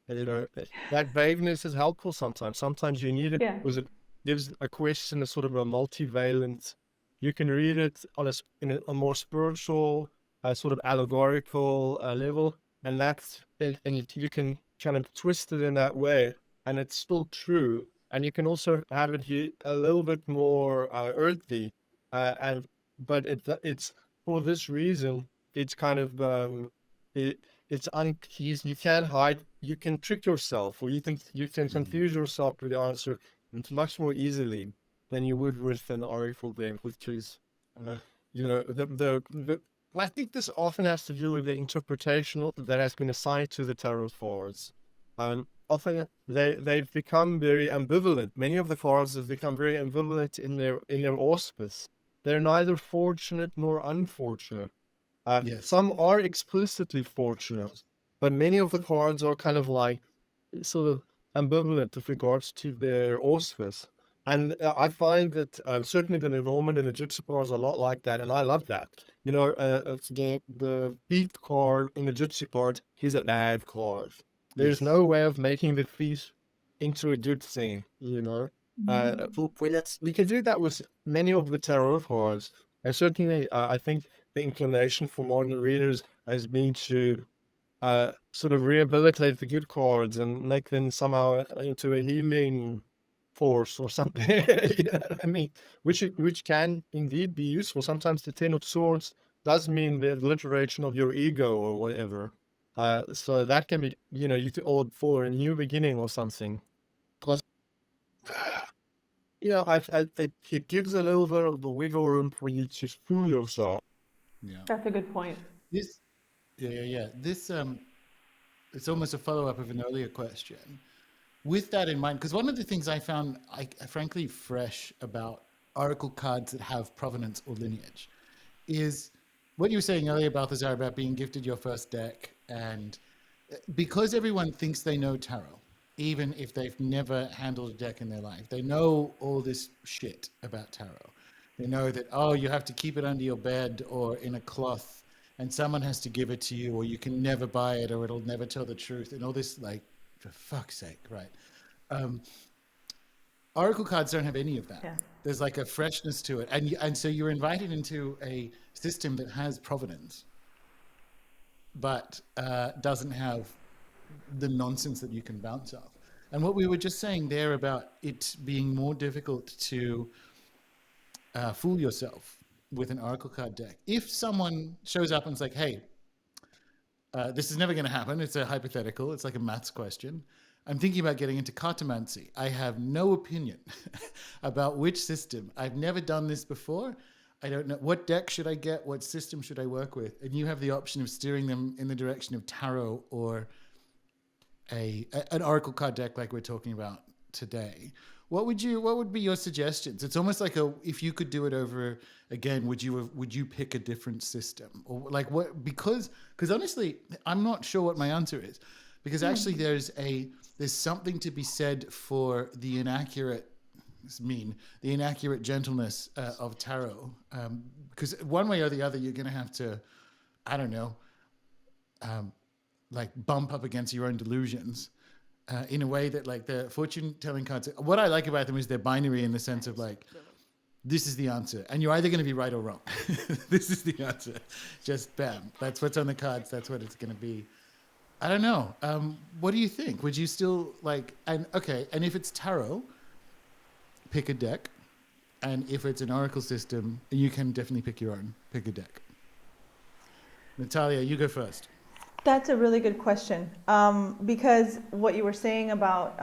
And, that vagueness is helpful sometimes. Sometimes you need it Yeah. because it gives a question a sort of a multivalent. You can read it in a more spiritual, sort of allegorical level, and you can kind of twist it in that way, and it's still true. And you can also have it here a little bit more earthy, but it's for this reason. It's kind of it it's unkeys. You can't hide. You can trick yourself, or you can confuse yourself with the answer much more easily than you would with an oracle game, which is, uh, I think this often has to do with the interpretation that has been assigned to the tarot cards. Often they've become very ambivalent. Many of the cards have become very ambivalent in their auspice. They're neither fortunate nor unfortunate. Yes. Some are explicitly fortunate, but many of the cards are kind of like sort of ambivalent with regards to their auspice. And I find that certainly the enrollment in the Gypsy card is a lot like that, and I love that. It's the thief card in the Gypsy card is a bad card. There's Yes. no way of making the thief into a good thing, we can do that with many of the tarot cards. And certainly, I think the inclination for modern readers has been to sort of rehabilitate the good cards and make them somehow into a healing force or something. You know what I mean? Which can indeed be useful. Sometimes the Ten of Swords does mean the obliteration of your ego or whatever. So that can be, for a new beginning or something. Plus, it gives a little bit of the wiggle room for you to fool yourself. Yeah. That's a good point. This, yeah. This, it's almost a follow-up of an earlier question. With that in mind, because one of the things I found, frankly, fresh about oracle cards that have provenance or lineage is what you were saying earlier, Balthazar, about being gifted your first deck. And because everyone thinks they know tarot, even if they've never handled a deck in their life, they know all this shit about tarot. They know that, oh, you have to keep it under your bed or in a cloth, and someone has to give it to you, or you can never buy it, or it'll never tell the truth, and all this, like, for fuck's sake, right? Oracle cards don't have any of that. Yeah. There's like a freshness to it, and so you're invited into a system that has provenance, but doesn't have the nonsense that you can bounce off. And what we were just saying there about it being more difficult to fool yourself with an oracle card deck. If someone shows up and is like, hey, this is never going to happen. It's a hypothetical. It's like a maths question. I'm thinking about getting into cartomancy. I have no opinion about which system. I've never done this before. I don't know. What deck should I get? What system should I work with? And you have the option of steering them in the direction of tarot or an oracle card deck like we're talking about today. What would be your suggestions? It's almost like if you could do it over again, would you pick a different system, or like what? Because honestly, I'm not sure what my answer is, because actually there's something to be said for the inaccurate gentleness of tarot, because one way or the other you're going to have to, I don't know, like bump up against your own delusions. In a way that, like, the fortune telling cards, what I like about them is they're binary in the sense of like, this is the answer, and you're either going to be right or wrong. This is the answer. Just bam. That's what's on the cards. That's what it's going to be. I don't know. What do you think? Would you still like? And if it's tarot, pick a deck, and if it's an oracle system, you can definitely pick your own. Pick a deck. Natalia, you go first. That's a really good question, because what you were saying about,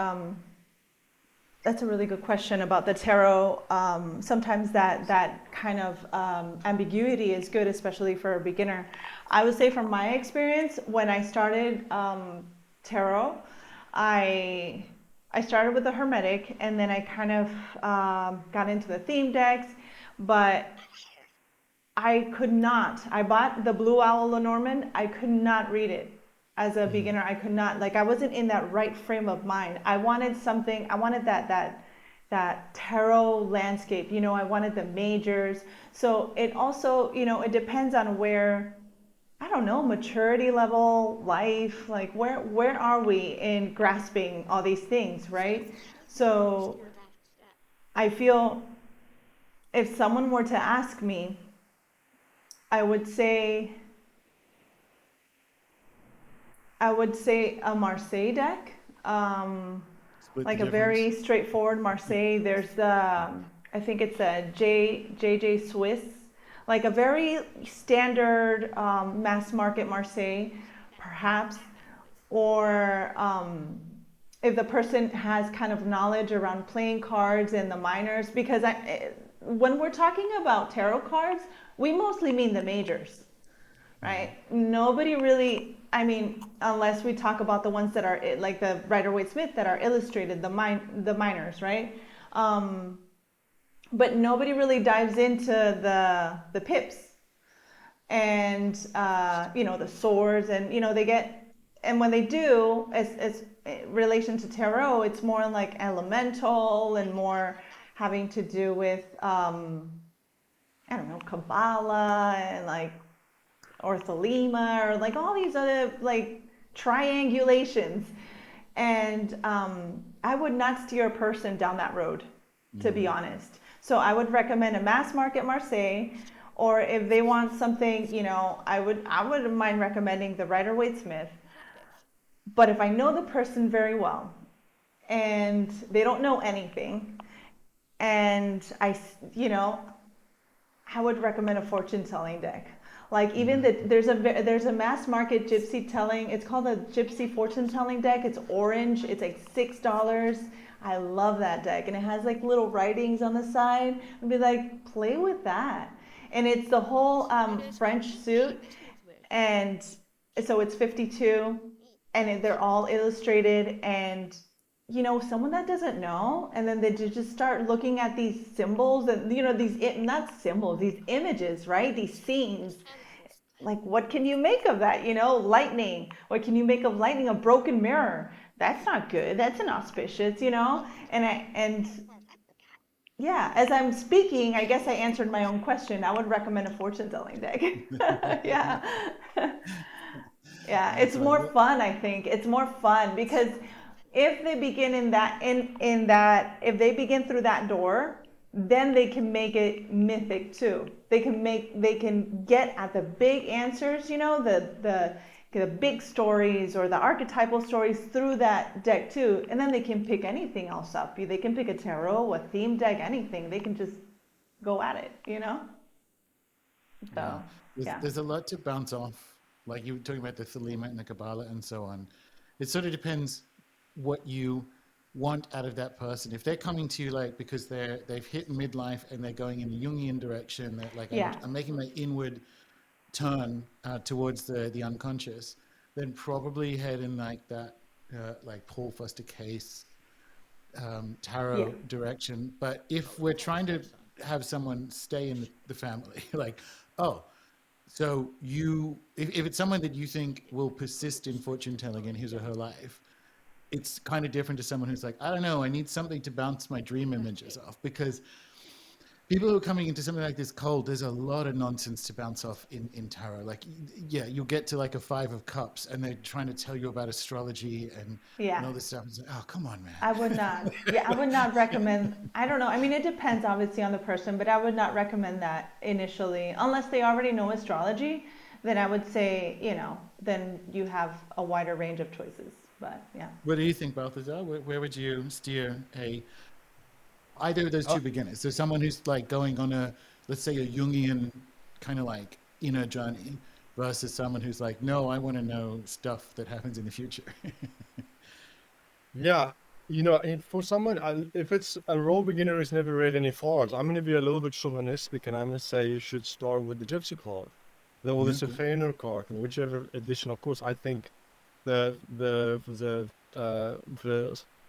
that's a really good question about the tarot. Sometimes that kind of ambiguity is good, especially for a beginner. I would say from my experience, when I started tarot, I started with the Hermetic, and then I kind of got into the theme decks, but I could not. I bought the Blue Owl Lenormand. I could not read it as a beginner. I could not. Like, I wasn't in that right frame of mind. I wanted something. I wanted that tarot landscape. I wanted the majors. So it also, it depends on where, I don't know, maturity level, life. Like, where are we in grasping all these things, right? So I feel if someone were to ask me, I would say a Marseille deck, like a very straightforward Marseille. There's I think it's a JJ Swiss, like a very standard mass market Marseille. perhaps, or if the person has kind of knowledge around playing cards and the minors, because when we're talking about tarot cards, we mostly mean the majors, right? Nobody really, I mean, unless we talk about the ones that are like the Rider-Waite-Smith that are illustrated, the minors, right? But nobody really dives into the pips and the swords, and they get, and when they do, as relation to tarot, it's more like elemental and more having to do with I don't know, Kabbalah and like ortholema or like all these other like triangulations. And I would not steer a person down that road, to be honest. So I would recommend a mass market Marseille, or if they want something, I wouldn't mind recommending the Rider-Waite-Smith. But if I know the person very well and they don't know anything, and I would recommend a fortune telling deck. Like even there's a mass market gypsy telling. It's called a gypsy fortune telling deck. It's orange. It's like $6. I love that deck, and it has like little writings on the side. I'd be like, play with that, and it's the whole French suit, and so it's 52, and they're all illustrated, and someone that doesn't know, and then they just start looking at these symbols and not symbols, these images, right? These scenes. Like, what can you make of that? Lightning. What can you make of lightning? A broken mirror. That's not good. That's inauspicious, and yeah, as I'm speaking, I guess I answered my own question. I would recommend a fortune telling deck. Yeah. Yeah, it's more fun, I think. It's more fun because if they begin if they begin through that door, then they can make it mythic too. They can get at the big answers, the big stories or the archetypal stories through that deck too. And then they can pick anything else up. They can pick a tarot, a theme deck, anything. They can just go at it. So, yeah. There's a lot to bounce off. Like you were talking about the Thelema and the Kabbalah and so on. It sort of depends what you want out of that person. If they're coming to you like because they've hit midlife and they're going in the Jungian direction, that like I'm making my inward turn towards the unconscious, then probably head in like that like Paul Foster Case tarot direction. But if we're trying to have someone stay in the family, like, oh, so if it's someone that you think will persist in fortune telling in his or her life, it's kind of different to someone who's like, I don't know, I need something to bounce my dream images off. Because people who are coming into something like this cold, there's a lot of nonsense to bounce off in tarot. Like, yeah, you'll get to like a 5 of Cups and they're trying to tell you about astrology and all this stuff. It's like, oh, come on, man. I would not. Yeah, I would not recommend. I don't know. I mean, it depends obviously on the person, but I would not recommend that initially unless they already know astrology. Then I would say, then you have a wider range of choices. But yeah. What do you think, Balthazar? Where would you steer either of those two beginners? So someone who's like going on let's say a Jungian kind of like inner journey versus someone who's like, no, I want to know stuff that happens in the future. Yeah, and for someone, if it's a role beginner who's never read any cards, I'm going to be a little bit chauvinistic, and I'm going to say you should start with the Gypsy card, or the Sophaner card, in whichever edition. Of course, I think the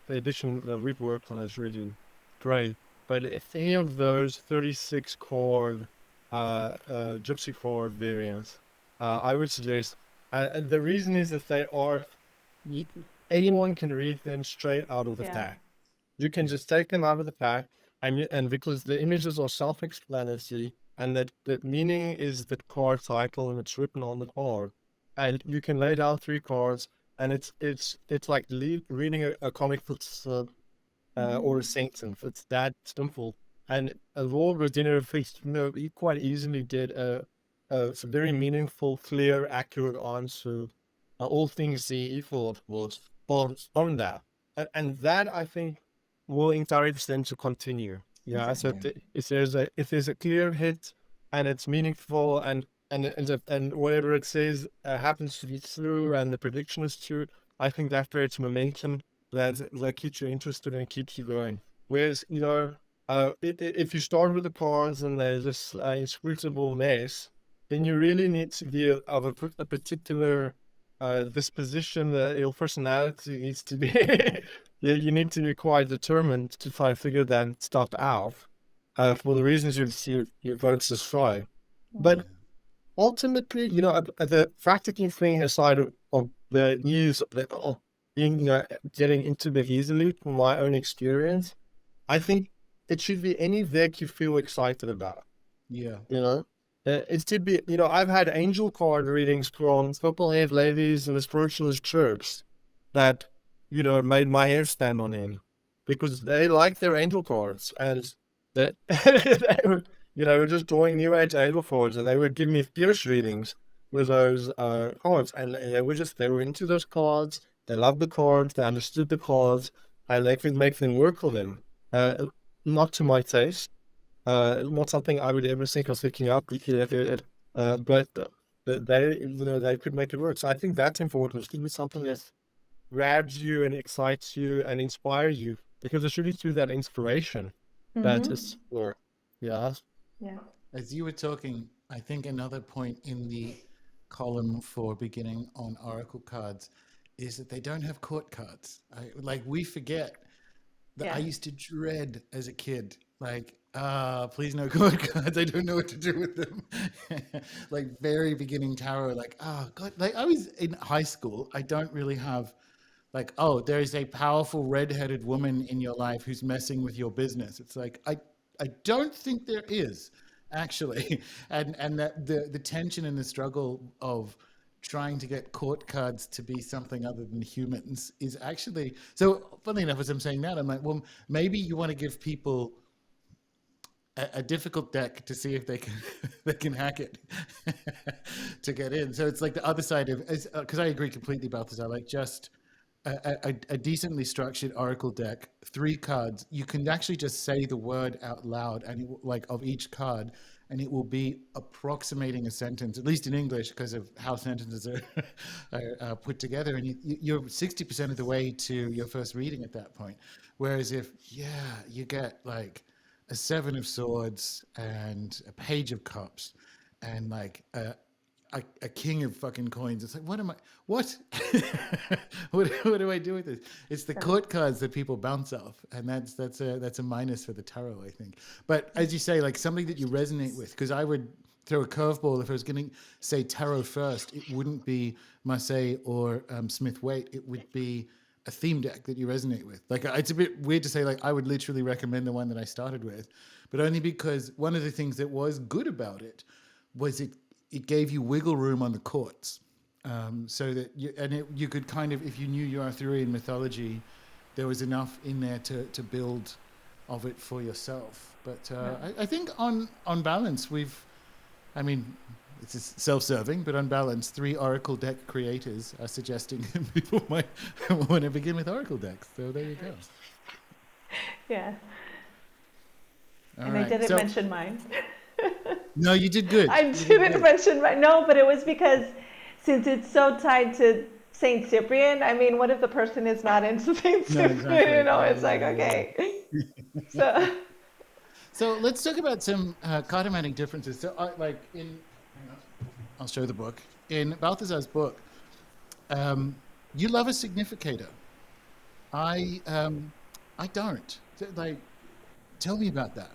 edition that we've worked on is really great. But if any of those 36 chord Gypsy chord variants, I would suggest. And the reason is that anyone can read them straight out of the pack. You can just take them out of the pack, and because the images are self-explanatory, and that the meaning is the card title and it's written on the card, and you can lay down 3 cards, and it's like reading a comic book or a sentence. It's that simple. And a raw beginner he quite easily did a very meaningful, clear, accurate answer. All things equal, of course, on that. And that, I think, will encourage them to continue. Yeah, so if there's a clear hit and it's meaningful, and and whatever it says happens to be true, and the prediction is true, I think that creates momentum that keeps you interested and keeps you going. Whereas, if you start with the cards and there's this inscrutable mess, then you really need to be of a particular disposition. That your personality needs to be, you need to be quite determined to try and figure that stuff out for the reasons you both described. But ultimately, the practicing thing aside of the use of being, getting into it easily from my own experience, I think it should be any deck you feel excited about. Yeah. It should be, I've had angel card readings from purple-haired ladies in the spiritualist church that, made my hair stand on end because they like their angel cards and that they were, were just drawing new age angel cards and they would give me fierce readings with those cards and they were into those cards. They loved the cards. They understood the cards and they could make them work for them. Not to my taste. Not something I would ever think of picking up. But they could make it work. So I think that's important. Give me something that grabs you and excites you and inspires you, because it's really through that inspiration that is work. Yeah. Yeah. As you were talking, I think another point in the column for beginning on oracle cards is that they don't have court cards. We forget that I used to dread as a kid, please no court cards. I don't know what to do with them. Very beginning tarot, God, I was in high school. I don't really have there is a powerful redheaded woman in your life who's messing with your business. It's I don't think there is actually. And that the tension and the struggle of trying to get court cards to be something other than humans is actually, so funny enough, as I'm saying that, I'm like, well, maybe you want to give people a difficult deck to see if they can hack it to get in. So it's the other side of, because I agree completely, Balthazar, just a decently structured oracle deck, 3 cards, you can actually just say the word out loud and of each card, and it will be approximating a sentence, at least in English, because of how sentences are put together. And you're 60% of the way to your first reading at that point. Whereas if, you get a 7 of swords and a page of cups and a king of fucking coins. It's what am I? What? what do I do with this? It's the court cards that people bounce off, and that's a minus for the tarot, I think. But as you say, something that you resonate with, because I would throw a curveball if I was going to say tarot first. It wouldn't be Marseille or Smith Waite. It would be a theme deck that you resonate with. It's a bit weird to say I would literally recommend the one that I started with, but only because one of the things that was good about it was it gave you wiggle room on the courts, so that you could kind of, if you knew your Arthurian mythology, there was enough in there to build of it for yourself. But I think on balance, it's self-serving, but on balance, 3 oracle deck creators are suggesting people might want to begin with oracle decks. So there you go. Yeah. All and right. I didn't mention mine. No, you did good. I didn't mention mine. No, but it was because since it's so tied to Saint Cyprian, what if the person is not into Saint Cyprian? Exactly. It's okay. So let's talk about some cartomantic differences. So I'll show the book. In Balthazar's book, you love a significator. I don't. Tell me about that.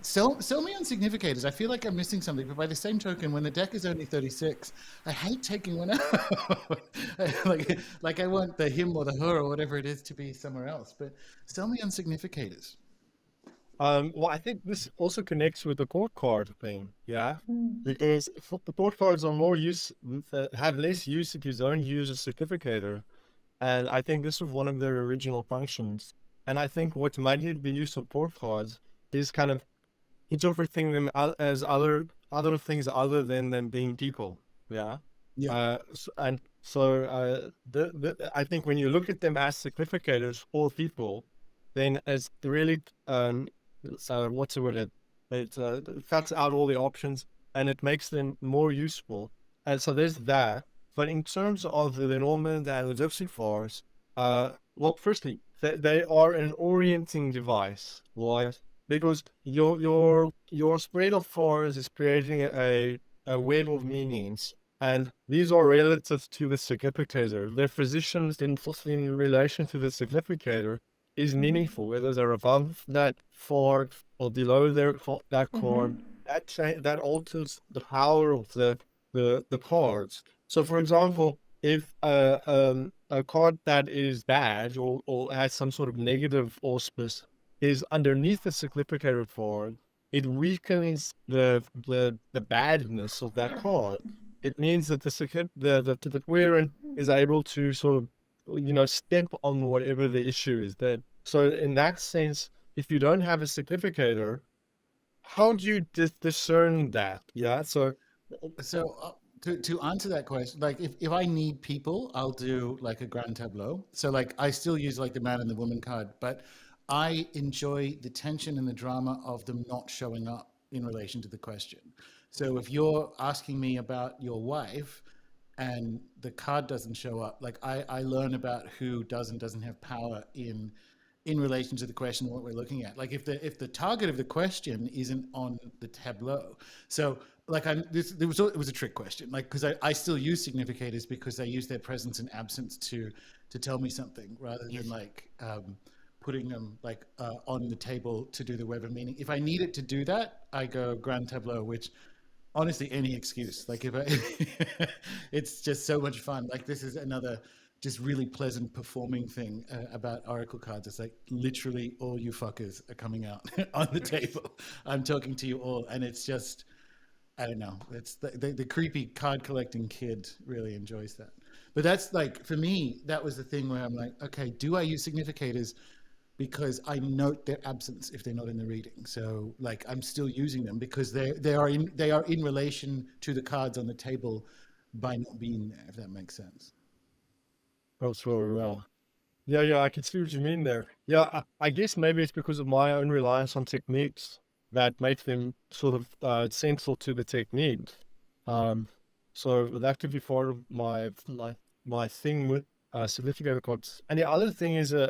Sell me on significators. I feel like I'm missing something, but by the same token, when the deck is only 36, I hate taking one out. I want the him or the her or whatever it is to be somewhere else. But sell me on significators. Well, I think this also connects with the court card thing, because the court cards are more have less use if you don't use a significator, and I think this was one of their original functions. And I think what might be the use of court cards is kind of interpreting them as other things other than them being people. I think when you look at them as significators for people, then it's really what's the word? It cuts out all the options and it makes them more useful. And so there's that. But in terms of the Lenormand and the Gypsy flowers, well, firstly, they are an orienting device, right? Because your spread of flowers is creating a web of meanings, and these are relative to the significator. Their positions in relation to the significator is meaningful, whether they're above that chord or below that chord. Mm-hmm. That alters the power of the cards. So, for example, if a card that is bad or has some sort of negative auspice is underneath the significator card, it weakens the badness of that card. It means that the querent is able to sort of, step on whatever the issue is then. So in that sense, if you don't have a significator, how do you discern that? Yeah. So So to answer that question, like if I need people, I'll do like a grand tableau. So like I still use like the man and the woman card, but I enjoy the tension and the drama of them not showing up in relation to the question. So if you're asking me about your wife and the card doesn't show up, like I learn about who does and doesn't have power in relation to the question of what we're looking at. Like if the target of the question isn't on the tableau, so like it was a trick question, like because I still use significators because they use their presence and absence to tell me something rather than like putting them like on the table to do the web of meaning. If I need it to do that, I go grand tableau, which honestly any excuse. Like if I, it's just so much fun. Like this is another just really pleasant performing thing about Oracle cards. It's like literally all you fuckers are coming out on the table. I'm talking to you all, and it's just I don't know. It's the creepy card collecting kid really enjoys that. But that's like for me, that was the thing where I'm like, okay, do I use significators because I note their absence if they're not in the reading. So like I'm still using them because they are in relation to the cards on the table by not being there, if that makes sense. goes really well. Yeah, yeah, I can see what you mean there. Yeah, I guess maybe it's because of my own reliance on techniques that make them sort of central to the technique. Um, so that could be part of my thing with significant cards. And the other thing is I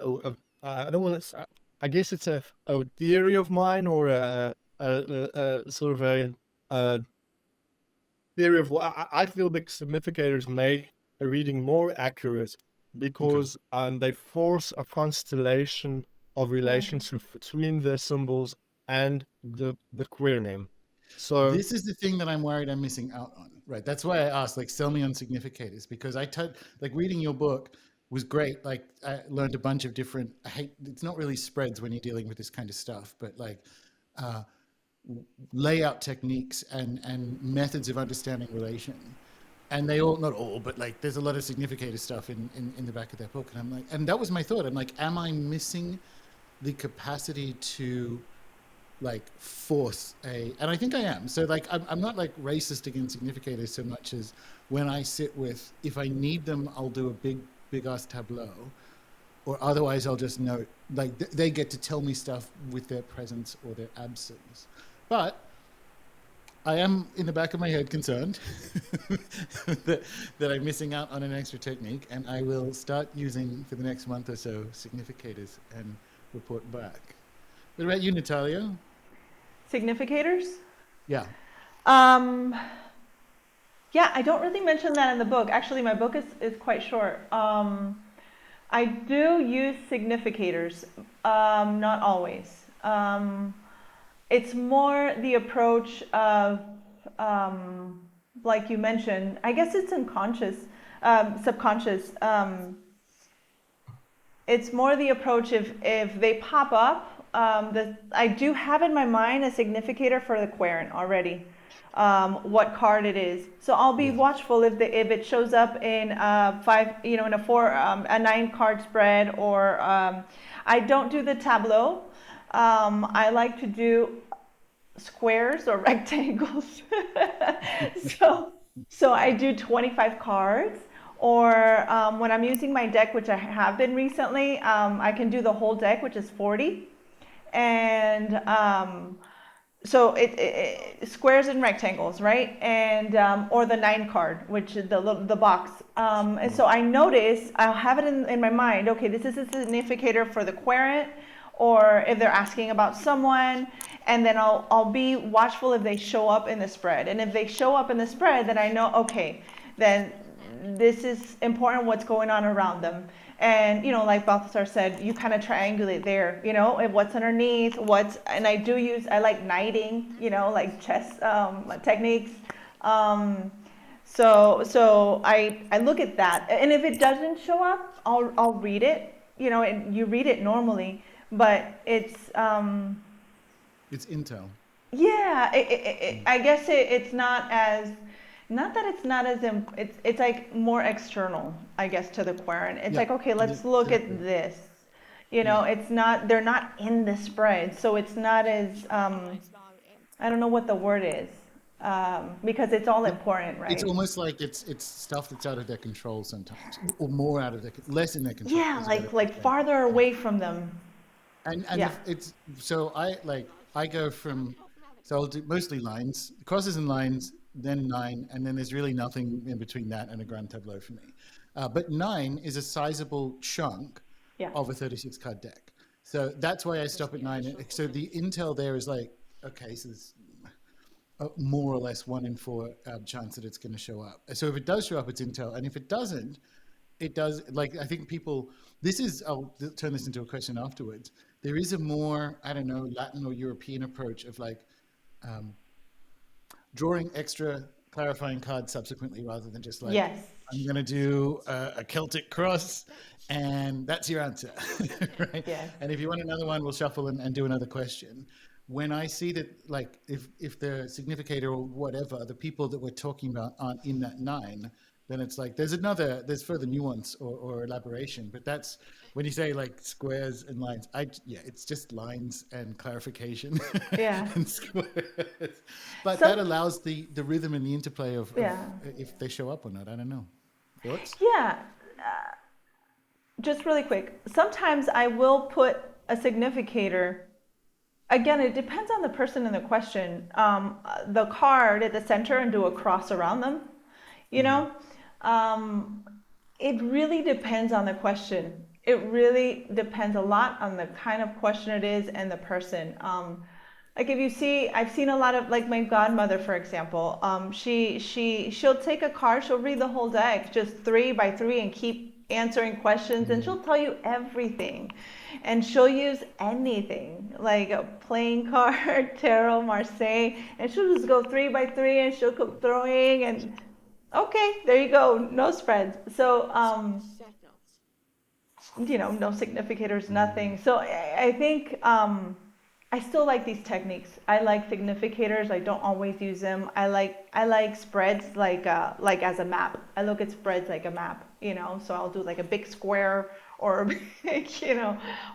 don't want to. I guess it's a theory of mine or a sort of a theory of what I feel the significators make a reading more accurate Okay. because they force a constellation of Yeah. relationship between the symbols and the queer name. So This is the thing that I'm worried I'm missing out on, right? That's why I asked, like, sell me on significators because like reading your book was great. Like, I learned a bunch of different. I hate it's not really spreads when you're dealing with this kind of stuff, but like uh, layout techniques and methods of understanding relation. And they all, not all, but like there's a lot of significator stuff in the back of that book. And I'm like, and that was my thought. I'm like, am I missing the capacity to like force and I think I am. So like I'm not like racist against significators so much as when I sit with, if I need them, I'll do a big ass tableau, or otherwise I'll just note like they get to tell me stuff with their presence or their absence. But I am in the back of my head concerned that I'm missing out on an extra technique, and I will start using for the next month or so significators and report back. What about you, Natalia? Significators? Yeah. Um, yeah, I don't really mention that in the book. Actually, my book is quite short. I do use significators, not always. It's more the approach of, like you mentioned, I guess it's unconscious, subconscious. It's more the approach if they pop up. I do have in my mind a significator for the querent already, what card it is. So I'll be Yeah. watchful if it shows up in five, in a four, a 9 card spread, or I don't do the tableau. I like to do squares or rectangles. so so I do 25 cards, or when I'm using my deck, which I have been recently, I can do the whole deck, which is 40. And so squares and rectangles, right? And or the 9 card, which is the box. And so I notice I'll have it in my mind. Okay, this is a significator for the querent, or if they're asking about someone, and then I'll be watchful if they show up in the spread. And if they show up in the spread, then I know, okay, then this is important, what's going on around them. And like Balthazar said, you kind of triangulate there, what's underneath, and I like knighting, like chess techniques. So I look at that, and if it doesn't show up, I'll read it, and you read it normally, but it's It's intel. yeah, I guess it's not as, not that it's not as, it's like more external, I guess, to the querent. It's Yeah, like, okay, let's look exactly. at this. Yeah. It's not, they're not in the spread, so it's not as, I don't know what the word is, because it's all important, It's right? almost like it's stuff that's out of their control sometimes, or more out of less in their control Yeah, is a better way like to say it. farther Yeah. away from them. And Yeah. if it's so, I go from, so I'll do mostly lines, crosses and lines, then 9, and then there's really nothing in between that and a grand tableau for me. But 9 is a sizable chunk Yeah. of a 36 card deck, so that's why I stop at 9. So the intel there is like, okay, so there's more or less 1 in 4 chance that it's going to show up. So if it does show up, it's intel, and if it doesn't, it does. Like, I think people, this is, I'll turn this into a question afterwards. There is a more, I don't know, Latin or European approach of like um, drawing extra clarifying cards subsequently, rather than just like, Yes. I'm going to do a Celtic cross and that's your answer, right? Yes. And if you want another one, we'll shuffle and do another question. When I see that, like, if the significator or whatever, the people that we're talking about aren't in that 9, then it's like there's further nuance or elaboration. But that's when you say like squares and lines. Yeah, it's just lines and clarification Yeah. and squares. But that Some, allows the rhythm and the interplay of yeah. if they show up or not. I don't know. Thoughts? Yeah. Just really quick. Sometimes I will put a significator. Again, it depends on the person in the question. The card at the center and do a cross around them. You know, it really depends on the question. It really depends a lot on the kind of question it is and the person. Like if you see, I've seen a lot of, like my godmother, for example. She'll take a card, she'll read the whole deck, just 3 by 3, and keep answering questions, and she'll tell you everything, and she'll use anything like a playing card, tarot, Marseille, and she'll just go 3 by 3, and she'll keep throwing, and okay, there you go, no spreads. So no significators, nothing. So I think I still like these techniques. I like significators. I don't always use them. I like spreads like as a map. I look at spreads like a map, So I'll do like a big square or a big,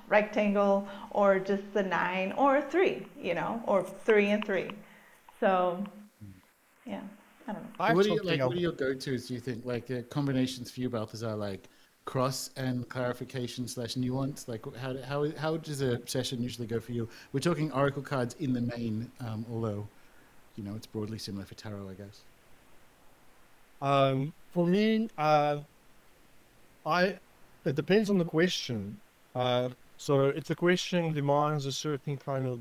rectangle, or just the 9 or 3, or 3 and 3. So yeah, I don't know. I have What do you something like? What are your go-tos? Do you think like combinations for you, Balthazar? Like cross and clarification slash nuance. Like how does a session usually go for you? We're talking oracle cards in the main, although it's broadly similar for tarot, I guess. For me, it depends on the question. So if the question demands a certain kind of,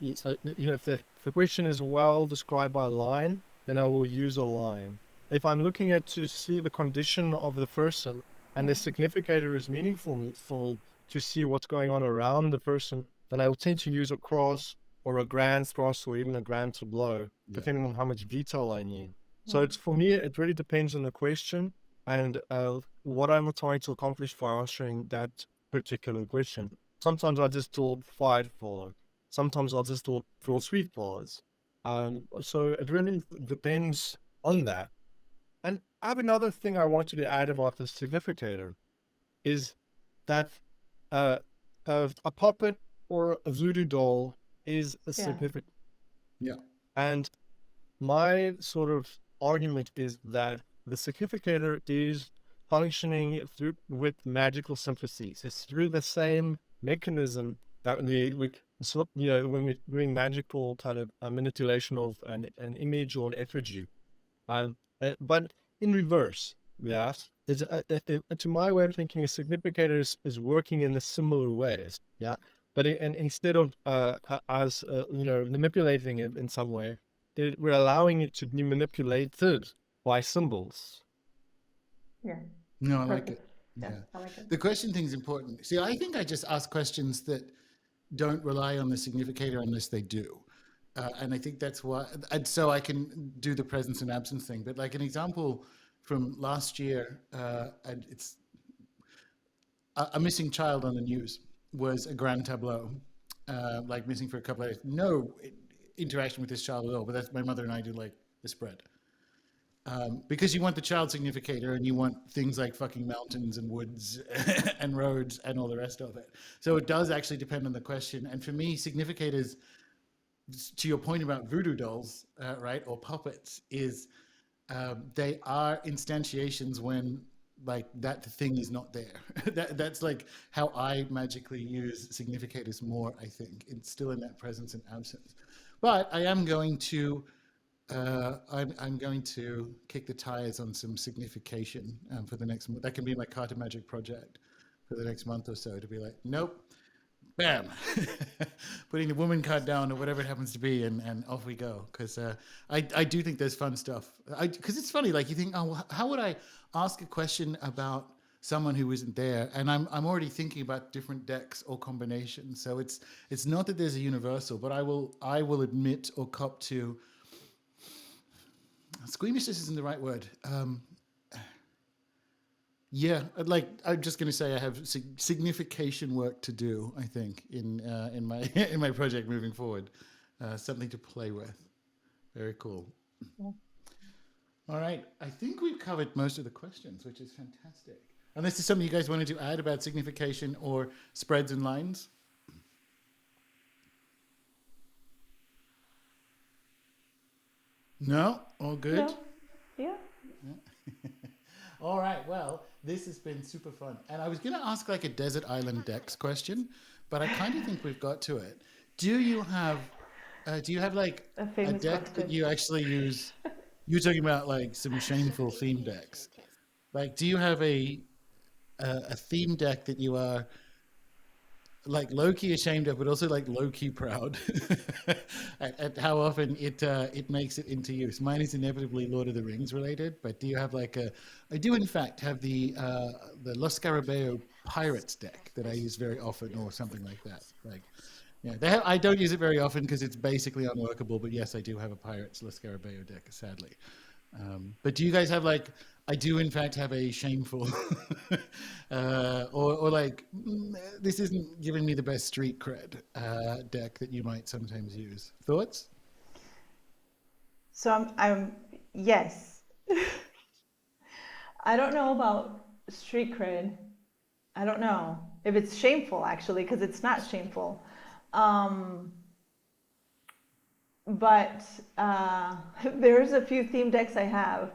if the question is well described by a line, then I will use a line. If I'm looking at to see the condition of the person and the significator is meaningful to see what's going on around the person, then I will tend to use a cross or a grand cross or even a grand tableau, depending on how much detail I need. So it's, for me, it really depends on the question and what I'm trying to accomplish by answering that particular question. Sometimes I just draw 5 for, sometimes I'll just draw 3 bars. So it really depends on that. And I have another thing I wanted to add about the significator is that a puppet or a voodoo doll is a significant. Yeah. And my sort of argument is that the significator is functioning with magical sympathies. It's through the same mechanism that we sort when we're doing magical kind of manipulation of an image or an effigy. But in reverse, yes, to my way of thinking, a significator is working in a similar ways, yeah. But and instead of as manipulating it in some way, we're allowing it to be manipulated by symbols. Yeah. No, I like Perfect. it. Yeah, Yeah. I like it. The question thing is important. See, I think I just ask questions that don't rely on the significator unless they do. And I think that's why, and so I can do the presence and absence thing. But like an example from last year, and it's a missing child on the news was a grand tableau, like missing for a couple of days. No interaction with this child at all. But that's my mother and I do like the spread. Because you want the child significator and you want things like fucking mountains and woods and roads and all the rest of it. So it does actually depend on the question. And for me, significators, to your point about voodoo dolls, right, or puppets, is they are instantiations when like that thing is not there. That's like how I magically use significators more, I think. It's still in that presence and absence. But I am going to I'm going to kick the tires on some signification for the next month. That can be my cartomantic project for the next month or so to be like, nope, bam, putting the woman card down or whatever it happens to be, and off we go. Because I do think there's fun stuff. Because it's funny, like you think, oh, how would I ask a question about someone who isn't there? And I'm already thinking about different decks or combinations. So it's not that there's a universal, but I will admit or cop to. Squeamishness isn't the right word. Yeah, like I'm just going to say I have signification work to do. I think in my in my project moving forward, something to play with. Very cool. Yeah. All right, I think we've covered most of the questions, which is fantastic. Unless there's something you guys wanted to add about signification or spreads and lines. No, all good. No. Yeah. All right. Well, this has been super fun. And I was going to ask like a desert island decks question, but I kind of think we've got to it. Do you have like A a famous deck that question. you actually use? You're talking about like some shameful theme decks. Like, do you have a theme deck that you are like low key ashamed of, but also like low key proud at how often it makes it into use? Mine is inevitably Lord of the Rings related, but do you have like a? I do in fact have the Los Scarabeo Pirates deck that I use very often, or something like that. Like, yeah, I don't use it very often because it's basically unworkable. But yes, I do have a Pirates Los Scarabeo deck, sadly. But do you guys have like? I do in fact have a shameful, or like this isn't giving me the best street cred deck that you might sometimes use. Thoughts? So I'm yes. I don't know about street cred. I don't know if it's shameful actually, because it's not shameful. Um, but there's a few theme decks I have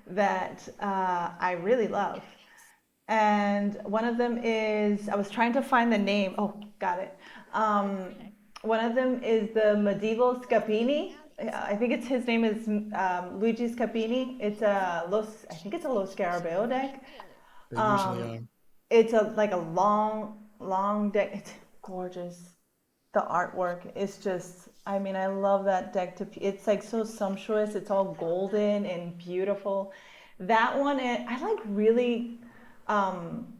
that I really love. And one of them is, I was trying to find the name. Oh, got it. Um, One of them is the medieval Scapini. I think it's his name is Luigi Scapini. It's I think it's a Lo Scarabeo deck. They usually Um, are. it's a like a long deck. It's gorgeous. The artwork is just, I mean, I love that deck. It's like so sumptuous. It's all golden and beautiful. That one, I like really um,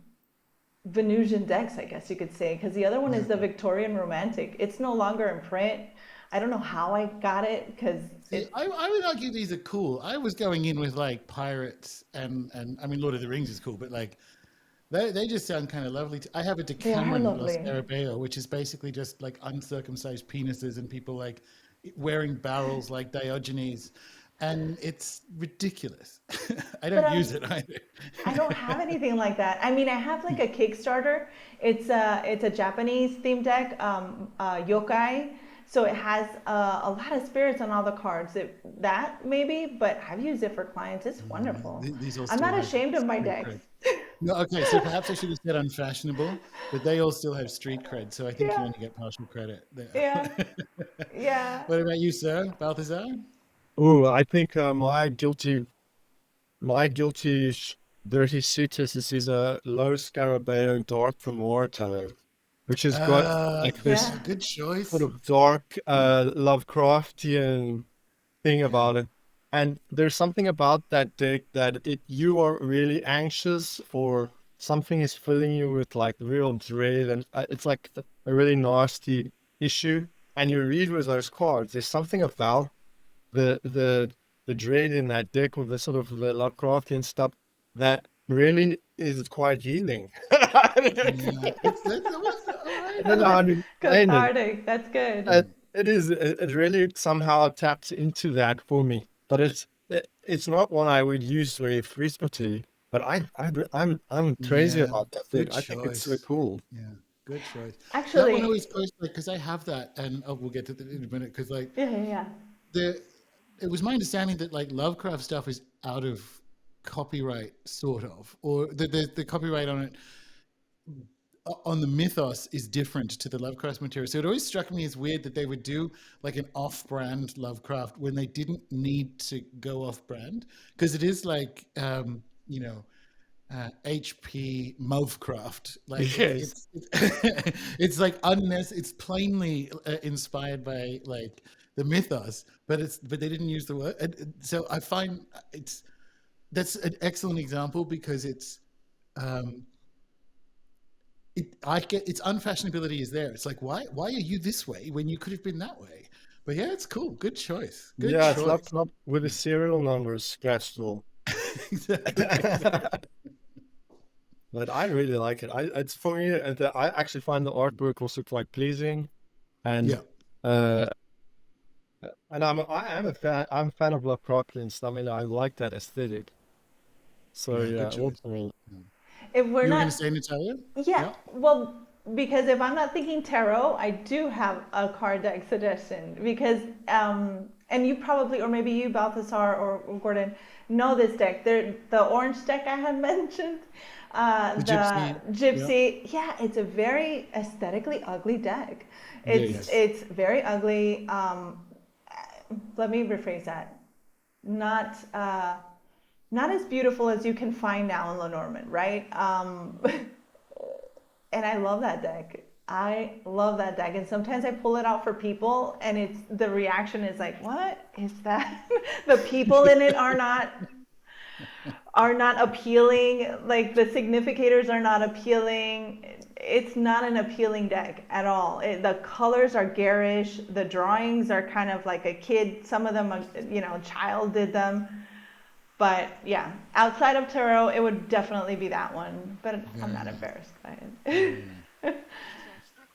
Venusian decks, I guess you could say, because the other one is the Victorian Romantic. It's no longer in print. I don't know how I got it because See, I would argue these are cool. I was going in with like pirates and I mean Lord of the Rings is cool, but like they just sound kind of lovely. I have a they are Decameron Los lovely. Scarabeo, which is basically just like uncircumcised penises and people like wearing barrels like Diogenes, and it's ridiculous. I But don't use it either. I don't have anything like that. I mean, I have like a Kickstarter. It's a Japanese theme deck, yokai. So it has a lot of spirits on all the cards. That maybe, but I've used it for clients. It's wonderful. These all I'm still not have ashamed of my street decks. cred. No, okay, so perhaps I should have said unfashionable, but they all still have street cred, so I think you Yeah, only get partial credit there. yeah, yeah. What about you, sir? Balthazar? Oh, I think my dirty suitors is a low scarabeo dark from Watertown, which has got like this Yeah. Good sort choice. of dark Lovecraftian thing Yeah. about it. And there's something about that deck that you are really anxious or something is filling you with like real dread, and it's like a really nasty issue. And you read with those cards, there's something about the the the dread in that deck with the sort of the Lovecraftian stuff that really is quite healing. Yeah. That was all I right. don't know how to explain it. Cathartic. That's good. Uh, it is. It really somehow taps into that for me, but it's not one I would use very frequently. But I'm crazy Yeah. about that thing. Good I think it's so choice. cool. Yeah. Good choice. That one Actually, always goes like because I have that, and oh, we'll get to that in a minute. Because like yeah, yeah, yeah. the, it was my understanding that like Lovecraft stuff is out of copyright, sort of, or the copyright on it on the mythos is different to the Lovecraft material. So it always struck me as weird that they would do like an off-brand Lovecraft when they didn't need to go off-brand, because it is like you know, HP Movecraft. Like Yes. it's like unnecessary. It's plainly inspired by like the mythos, but they didn't use the word. So I find that's an excellent example because um, I get its unfashionability is there. It's like why are you this way when you could have been that way? But yeah, it's cool. Good choice. Good Yeah, it's choice. laptop with the serial numbers scratched all. Exactly. But I really like it. It's for me. I actually find the artwork also quite pleasing, and Yeah. uh, I am a fan. I'm a fan of Lovecraftian stuff. I mean, I like that aesthetic. So Yeah. yeah, Good choice. ultimately, If we're You were going to not, say Natalia? yeah, Yeah. well, because if I'm not thinking tarot, I do have a card deck suggestion because, and you probably, or maybe you, Balthasar or Gordon, know this deck. The orange deck I had mentioned, The the gypsy. Yeah. gypsy. Yeah, it's a very aesthetically ugly deck. It's Yes. yes, it's very ugly. Let me rephrase that. Not not as beautiful as you can find now in Lenormand, right? And I love that deck. I love that deck, and sometimes I pull it out for people, and it's the reaction is like, "What is that?" The people in it are not appealing. Like the significators are not appealing. It's not an appealing deck at all. The colors are garish. The drawings are kind of like a kid. Some of them, a child did them. But yeah, outside of tarot, it would definitely be that one. But I'm Very not nice. embarrassed by it. Very nice.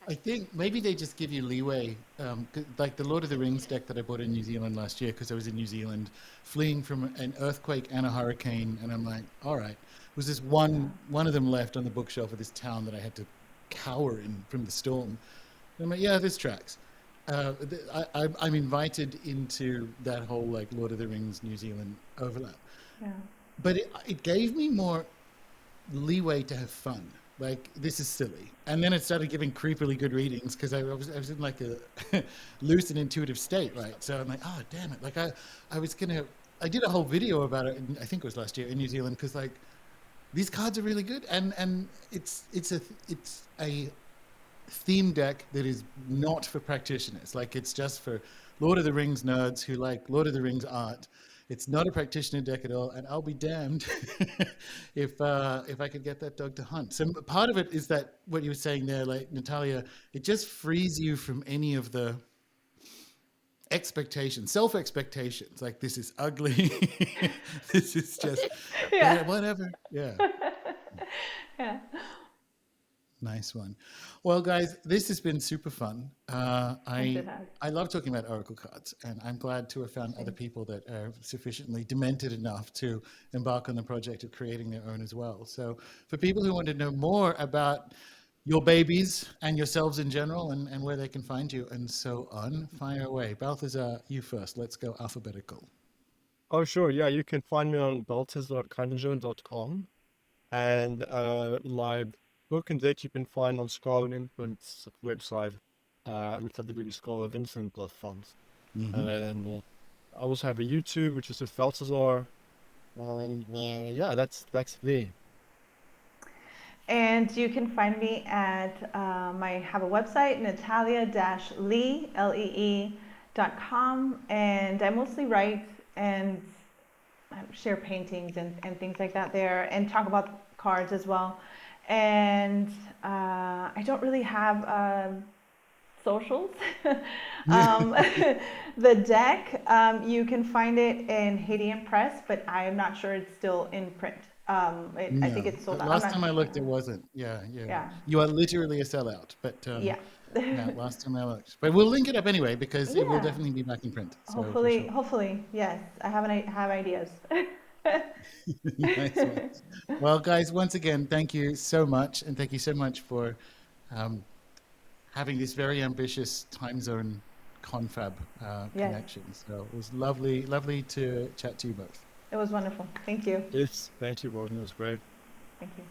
I think maybe they just give you leeway, like the Lord of the Rings deck that I bought in New Zealand last year because I was in New Zealand, fleeing from an earthquake and a hurricane, and I'm like, all right, was this one of them left on the bookshelf of this town that I had to cower in from the storm? And I'm like, yeah, this tracks. I'm invited into that whole like Lord of the Rings New Zealand overlap, Yeah. but it gave me more leeway to have fun. Like this is silly, and then it started giving creepily good readings because I was in like a lucid intuitive state, right? So I'm like, oh damn it! Like I did a whole video about it. I think it was last year in New Zealand because like these cards are really good, and it's a theme deck that is not for practitioners. Like it's just for Lord of the Rings nerds who like Lord of the Rings art. It's not a practitioner deck at all, and I'll be damned if I could get that dog to hunt. So part of it is that what you were saying there, like Natalia, it just frees you from any of the expectations, self expectations. Like this is ugly, this is just Yeah. bad, whatever. Yeah. Yeah. Nice one. Well, guys, this has been super fun. Yes, it has. I love talking about oracle cards, and I'm glad to have found other Same. people that are sufficiently demented enough to embark on the project of creating their own as well. So, for people who want to know more about your babies and yourselves in general, and where they can find you, and so on, fire away. Balthazar, you first. Let's go alphabetical. oh sure, yeah, you can find me on balthazarconjure.com. And my book and deck you can find on Scarlet Infant's website, which I believe is scarletInfant.funds. Hmm. And I also have a YouTube, which is with Balthazar. Yeah, that's there. And you can find me at, I have a website, Natalia-Lee, Lee.com, and I mostly write and share paintings and things like that there, and talk about cards as well. And I don't really have socials. um, the deck, you can find it in Haitian Press, but I am not sure it's still in print. I think No, it's sold out. I'm last not time I looked, sure. it wasn't. Yeah, yeah. Yeah, You are literally a sellout, but yeah, yeah, last time I looked. But we'll link it up anyway because it will yeah. definitely be back in print. So for Hopefully, sure. hopefully, yes. I have ideas. Nice one. Well, guys, once again, thank you so much, and thank you so much for um, having this very ambitious time zone confab Yes, connection. So it was lovely, lovely to chat to you both. it was wonderful. Thank you. Yes, thank you, Morgan. It was great. Thank you.